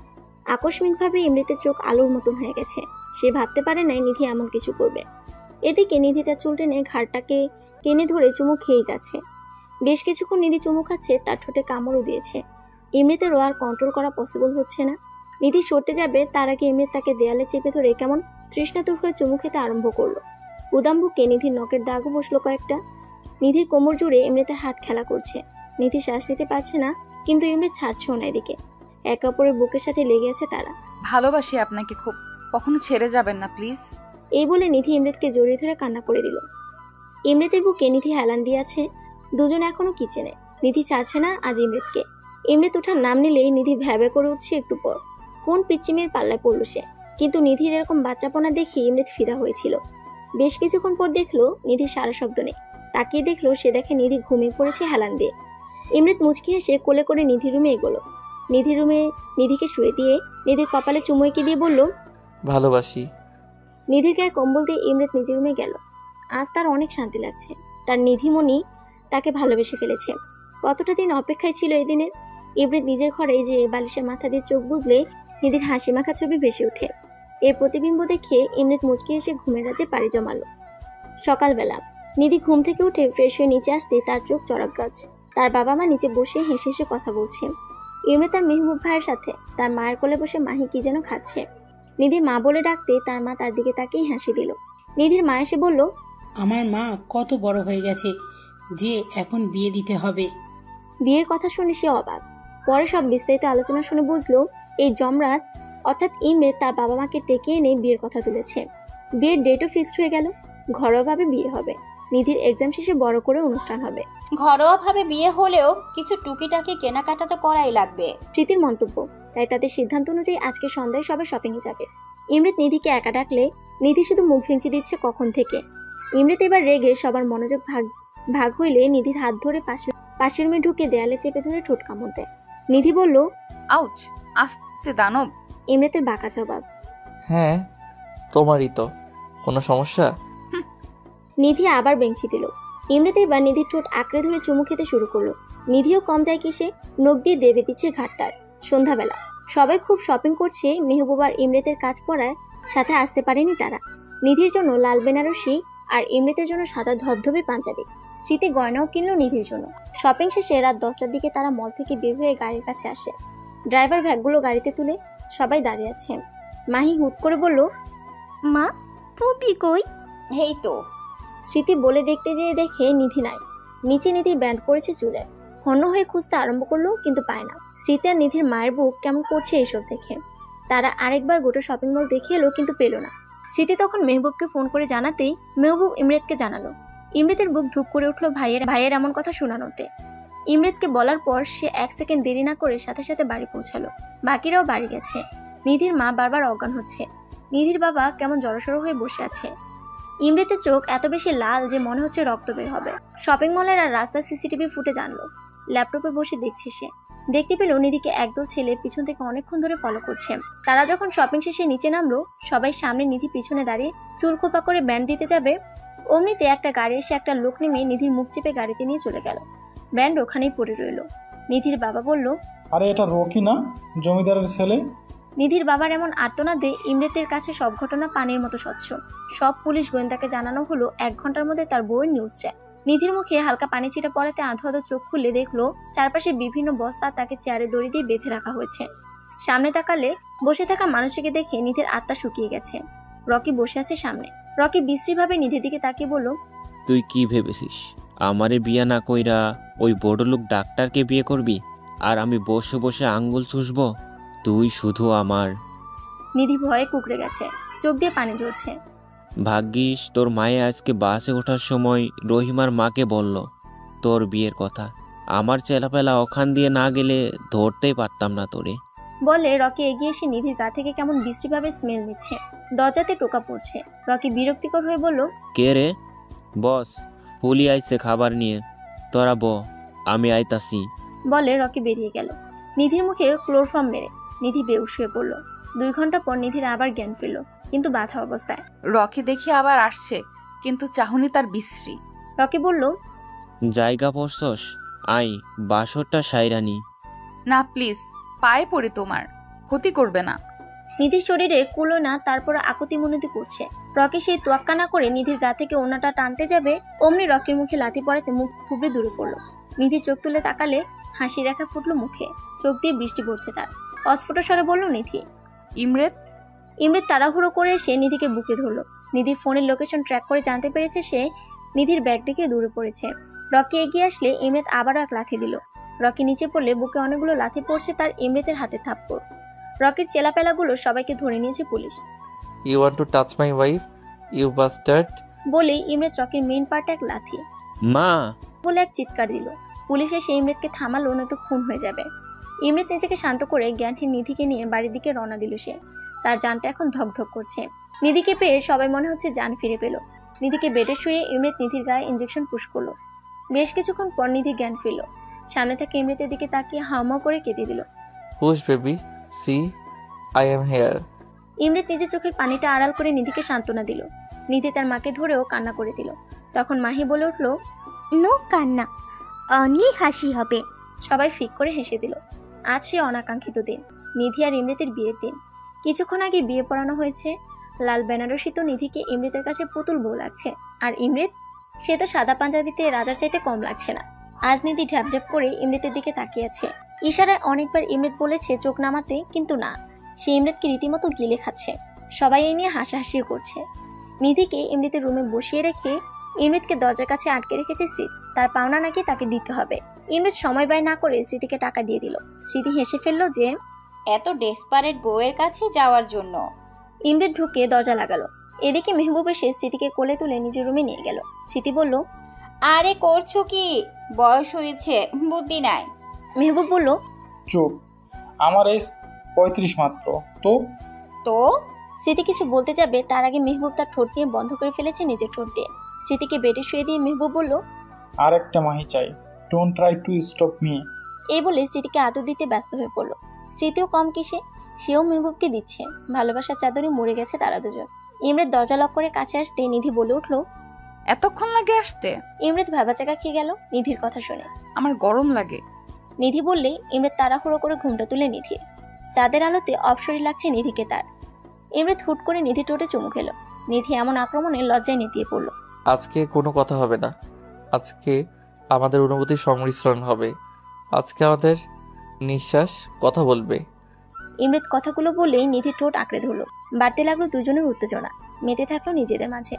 আকস্মিকভাবে ইমরিতের চোখ আলোর মতন হয়ে গেছে। সে ভাবতে পারে নাই নিধি এমন কিছু করবে। এদিকে নিধি তার চুল টেনে ঘাড়টাকে টেনে ধরে চুমু খেয়ে যাচ্ছে। বেশ কিছুক্ষণ নিধি চুমু খাচ্ছে, তার ঠোঁটে কামড়ও দিয়েছে। ইমরিতেরও আর কন্ট্রোল করা পসিবল হচ্ছে না। নিধি সরতে যাবে, তার আগে ইমরিত তাকে দেয়ালে চেপে ধরে কেমন তৃষ্ণাতুর হয়ে চুমু খেতে আরম্ভ করলো। উদাম বুকে নিধির নখের দাগও বসলো কয়েকটা। নিধির কোমর জুড়ে ইমরিতের হাত খেলা করছে। নিধি শ্বাস নিতে পারছে না, কিন্তু ইমরিত ছাড়ছেও না। এদিকে একে অপরের বুকের সাথে লেগে আছে তারা। ভালোবাসি আপনাকে খুব, কখনো ছেড়ে যাবেন না প্লিজ। এই বলে নিধি ইমরিতকে জড়িয়ে ধরে কান্না করে দিল। ইমরিতের বুকে নিধি হেলান দিয়ে আছে। দুজনে এখনো কিচেনে। নিধি ছাড়ছে না আজ ইমরিতকে। ইমরিত ওঠার নাম নিলেই নিধি ভ্যাবে করে উঠছে একটু পর। কোন পিচ্চিমের পাল্লায় পড়লো সে। কিন্তু নিধির এরকম বাচ্চাপনা দেখে ইমরিত ফিদা হয়েছিল। বেশ কিছুক্ষণ পর দেখলো নিধির সারা শব্দ নেই। তাকিয়ে দেখলো, সে দেখে নিধি ঘুমিয়ে পড়েছে হেলান দিয়ে। ইমরিত মুচকি হেসে কোলে করে নিধির রুমে এগোলো। নিধির রুমে নিধিকে শুয়ে দিয়ে নিধির কপালে চুমু এঁকে দিয়ে বলল, ভালোবাসি। নিধির গায়ে কম্বল দিয়ে ইমরিত নিজের রুমে গেল। আজ তার অনেক শান্তি লাগছে। তার নিধিমণি তাকে ভালোবেসে ফেলেছে। কতটা দিন অপেক্ষায় ছিল এই দিনের। ইমরিত নিজের ঘরে যে বালিশের মাথা দিয়ে চোখ বুঝলে নিধির হাসি মাখা ছবি ভেসে ওঠে। এর প্রতিবিম্ব দেখে ইমরিত মুচকি হেসে ঘুমের রাজ্যে পাড়ি জমালো। সকালবেলা নিধি ঘুম থেকে উঠে ফ্রেশ হয়ে নিচে আসতে তার চোখ চড়ক গাছ। তার বাবা মা নিচে বসে হেসে হেসে কথা বলছে। ইমরিত তার মেহবুব ভাইয়ের সাথে তার মায়ের কোলে বসে মাহি কি যেন খাচ্ছে। নিধি মা বলে ডাকতে তার মা তার দিকে তাকিয়ে হাসি দিল। নিধির মা এসে বলল, আমার মা কত বড় হয়ে গেছে যে এখন বিয়ে দিতে হবে। বিয়ের কথা শুনে সে অবাক। পরে সব বিস্তারিত আলোচনা শুনে বুঝলো এই যমরাজ অর্থাৎ ইমরিত তার বাবা মাকে ডেকে এনে বিয়ের কথা তুলেছে। বিয়ের ডেটও ফিক্সড হয়ে গেল। ঘরোয়াভাবে বিয়ে হবে। নিধির এক্সাম শেষে বড় করে অনুষ্ঠান হবে। ঘরোয়াভাবে বিয়ে হলেও কিছু টুকিটাকি কেনাকাটা তো করাই লাগবে। স্মৃতির মন্তব্য, তাই তাদের সিদ্ধান্ত অনুযায়ী আজকে সন্ধ্যায় সবাই শপিংয়ে যাবে। ইমরিত নিধিকে একা ডাকলে নিধি শুধু মুখ ভেঙচি দিচ্ছে কখন থেকে। ইমরিত এবার রেগে সবার মনোযোগ ভাগ হইলে নিধির হাত ধরে পাশের রুমে ঢুকে দেয়ালে চেপে ধরে ঠোঁট কামড় দেয়। নিধি বলল, আউচ, আস্তে দানব। ইমরিতের বাঁকা জবাব, হ্যাঁ তোমারই তো। কোনো সমস্যা? নিধি আবার বেঞ্চি দিল। ইমরিত এবার নিধির ঠোঁট আঁকড়ে ধরে চুমু খেতে শুরু করলো। নিধিও কম যায় কিসে, নখ দিয়ে দেবে দিচ্ছে ঘাটতার। সন্ধ্যাবেলা সবাই খুব শপিং করছে। মেহবুবার ইমরিতের কাজ পড়ায় সাথে আসতে পারেনি তারা। নিধির জন্য লাল বেনারসি আর ইমরিতের জন্য সাদা ধবধবে পাঞ্জাবি। শীতে গয়নাও কিনলো নিধির জন্য। শপিং শেষে রাত 10টার দিকে তারা মল থেকে বের হয়ে গাড়ির কাছে আসে। ড্রাইভার ব্যাগগুলো গাড়িতে তুলে সবাই দাঁড়িয়ে আছে। মাহি হুট করে বলল, মা পুপি কই? এই তো। স্মৃতি বলে দেখতে যেয়ে দেখে নিধি নাই। নিচে নিধির ব্যান্ড পড়েছে চুলে। হন্য হয়ে খুঁজতে আরম্ভ করলো, কিন্তু পায় না। স্মৃতি আর নিধির মায়ের বুক কেমন করছে এইসব দেখে। তারা আরেকবার গোটা শপিং মল দেখে এলো, কিন্তু পেল না। স্মৃতি তখন মেহবুবকে ফোন করে জানাতেই মেহবুব ইমরিতকে জানালো। ইমরিতের বুক ধুপ করে উঠলো ভাইয়ের এমন কথা শোনানোতে। ইমরিতকে বলার পর সে 1 সেকেন্ড দেরি না করে সাথে সাথে বাড়ি পৌঁছালো। বাকিরাও বাড়ি গেছে। নিধির মা বারবার অজ্ঞান হচ্ছে। নিধির বাবা কেমন জড়সড় হয়ে বসে আছে। ইমৃতের চোখ এত বেশি লাল যে মনে হচ্ছে রক্ত বের হবে। শপিং মলের আর রাস্তার সিসিটিভি ফুটেজ আনলো। ল্যাপটপে বসে দেখছে সে। দেখতে পেল নিধিকে একদল ছেলে পিছন থেকে অনেকক্ষণ ধরে ফলো করছে। তারা যখন শপিং শেষে নিচে নামলো, সবাই সামনে নিধি পিছনে দাঁড়িয়ে চুল খোপা করে ব্যান্ড দিতে যাবে, অমনিতে একটা গাড়ি এসে একটা লোক নেমে নিধির মুখ চেপে গাড়িতে নিয়ে চলে গেল। ব্যান্ড ওখানেই পড়ে রইল। নিধির বাবা বলল, আরে এটা রকি না, জমিদারের ছেলে? নিধির বাবার এমন আর্তনাদে ইমরেতের কাছে সব ঘটনা পানির মতো স্বচ্ছ। সব পুলিশ গোয়েন্দাকে জানানো হলো 1 ঘন্টার মধ্যে তার বউয়ের নিউজ চায়। নিধির মুখে হালকা পানি ছিটা পড়াতে আধো আধো চোখ খুলে দেখলো চারপাশে বিভিন্ন বস্তা তাকে চেয়ারে দড়ি দিয়ে বেঁধে রাখা হয়েছে। সামনে তাকালে বসে থাকা মানুষকে দেখে নিধির আত্মা শুকিয়ে গেছে। রকি বসে আছে সামনে। রকি বিশ্রীভাবে নিধির দিকে তাকিয়ে বলল, তুই কি ভেবেছিস আমারে বিয়া না কইরা ওই বড়লোক ডাক্তারকে বিয়ে করবি আর আমি বসে বসে আঙ্গুল চুষব? তুই শুধু আমার। নিধি ভয়ে কুকড়ে গেছে, চোখ দিয়ে পানি ঝরছে। ভাগ্যিস তোর মায়ে আজকে বাসে ওঠার সময় রহিমার মাকে বলল তোর বিয়ের কথা। আমার চেলাপেলা ওখান দিয়ে না গেলে ধরতেই পারতাম না তোরে। বলে রকি এগিয়ে এসে নিধির গা থেকে কেমন বিশ্রীভাবে স্মেল নিচ্ছে। দরজাতে টোকা পড়ছে। রকি বিরক্তিকর হয়ে বলল, কে রে? বস, পুলি আইছে খাবার নিয়ে, তোরা ব, আমি আইতাছি। বলে রকি বেরিয়ে গেল। নিধির মুখে ক্লোরফর্ম মেরে নিধি বেহুশ হয়ে পড়ল। 2 ঘন্টা পর নিধির আবার জ্ঞান ফিরল, কিন্তু বাধা অবস্থায়। রকি দেখি আবার আসছে, কিন্তু চাহনি তার বিশ্রী। রকি বলল, জায়গা পড়ছস, আই বাসরটা সাইরানি। না প্লিজ, পায়ে পড়ে, তোমার ক্ষতি করবে না। নিধির শরীরে কুলো না, তারপর আকুতি মিনতি করছে। রকি সেই তোয়াক্কা না করে নিধির গা থেকে ওনাটা টানতে যাবে, অমনি রকির মুখে লাথি পড়াতে মুখ থুবড়ে দূরে পড়ল। নিধি চোখ তুলে তাকালে হাসি রেখা ফুটলো মুখে, চোখ দিয়ে বৃষ্টি পড়ছে তার। অস্ফুট স্বরে বলল, নিধি। ইমরেত তাড়াহুড়ো করে এসে নিধিকে বুকে ধরলো। নিধির ফোনের লোকেশন ট্র্যাক করে জানতে পেরেছে সে নিধির ব্যাগ দেখে দূরে পড়েছে। রকি এগিয়ে আসলে ইমরেত আবারও এক লাথি দিল। রকি নিচে পড়লে বুকে অনেকগুলো লাথি পড়ছে তার। ইমরেতের হাতে থাপ্পড়। রকির চেলাপেলাগুলো সবাইকে ধরে নিয়েছে পুলিশ। You want to touch my wife, you bastard? বলেই ইমরেত রকির মেইন পার্টে এক লাথি মা বলে এক চিৎকার দিল। পুলিশ এসে ইমরেতকে থামালো, নয়তো খুন হয়ে যাবে। ইমরেত নিজেকে শান্ত করে জ্ঞানহীন নিধিকে নিয়ে বাড়ির দিকে রওনা দিল সে। তার জানটা এখন ধকধক করছে। নিধিকে পেয়ে সবাই মনে হচ্ছে জান ফিরে পেল। নিধিকে বেডে শুয়ে ইমরেত নিধির গায়ে ইঞ্জেকশন পুশ করলো। বেশ কিছুক্ষণ পর নিধি জ্ঞান ফিরল। সামনে থেকে ইমরেতের দিকে তাকিয়ে হাউমাউ করে কেঁদে দিল। Hush baby, see I am here. Imret নিজের চোখের পানিটা আড়াল করে নিধিকে সান্ত্বনা দিল। নিধি তার মাকে ধরেও কান্না করে দিল। তখন মাহি বলে উঠল, নো কান্না, অনলি হাসি হবে। সবাই ফিক করে হেসে দিল। আজ সে অনাকাঙ্ক্ষিত দিন, নিধি আর ইমরেতের বিয়ের দিন। কিছুক্ষণ আগে বিয়ে পড়ানো হয়েছে। লাল বেনারসি তো নিধিকে ইমরেতের কাছে পুতুল বউ লাগছে, আর ইমরেত, সে তো সাদা পাঞ্জাবিতে রাজার চাইতে কম লাগছে না। আজ নিধি ঢ্যাপ ঢ্যাপ করে ইমরেতের দিকে তাকিয়ে আছে। ইশারায় অনেকবার ইমরেত বলেছে চোখ নামাতে, কিন্তু না, সে ইমরেতকে রীতিমতো গিলে খাচ্ছে। সবাই এই নিয়ে হাসাহাসিও করছে। নিধিকে ইমরেতের রুমে বসিয়ে রেখে ইমরেতকে দরজার কাছে আটকে রেখেছে স্মৃতি। তার পাওনা নাকি তাকে দিতে হবে। ইমরেত সময় ব্যয় না করে স্মৃতিকে টাকা দিয়ে দিল। স্মৃতি হেসে ফেললো যে এত ডেসপারেট বউয়ের কাছে যাওয়ার জন্য। ইমরেত ঢুকে দরজা লাগালো। এদিকে মেহবুব এসে স্মৃতিকে কোলে তুলে নিজের রুমে নিয়ে গেল। স্মৃতি বলল, আরে করছো কি? বয়স হয়েছে, বুদ্ধি নাই। মেহবুব বলল, চুপ, আমার এজ 35 মাত্র। তো স্মৃতি কিছু বলতে যাবে, তার আগে মেহবুব তার ঠোঁট নিয়ে বন্ধ করে ফেলেছে নিজের ঠোঁট দিয়ে। স্মৃতিকে বেডে শুয়ে দিয়ে মেহবুব বলল, আরেকটা মাহি চাই, don't try to stop me. এই বলে স্মৃতিকে আদর দিতে ব্যস্ত হয়ে পড়ল। স্মৃতিও কম কিসে, সেও মেহবুবকে দিচ্ছে। ভালোবাসার চাদরে মরে গেছে তারা দুজন। ইমরেত দরজা লক করে কাছে আসতে নিধি বলে উঠল, এতক্ষণ লাগে আসতে? ইমরেত ভাবাচাকা খেয়ে গেল নিধির কথা শুনে। আমার গরম লাগে। নিধি বললে ইমরেত তাড়াহুড়ো করে ঘুমটা তুলে নিধির। চাঁদের আলোতে অপসরী লাগছে নিধিকে তার। ইমরেত হুট করে নিধি টোটে চুমু খেল। নিধি এমন আক্রমণে লজ্জায় নেতিয়ে পড়ল। আজকে কোনো কথা হবে না, আজকে আমাদের অনুভূতির সংমিশ্রণ হবে, আজকে আমাদের নিঃশ্বাস কথা বলবে। ইমরেত কথাগুলো বলেই নিধি ঠোঁট আঁকড়ে ধরল। বাড়তে লাগলো দুজনের উত্তেজনা, মেতে থাকলো নিজেদের মাঝে।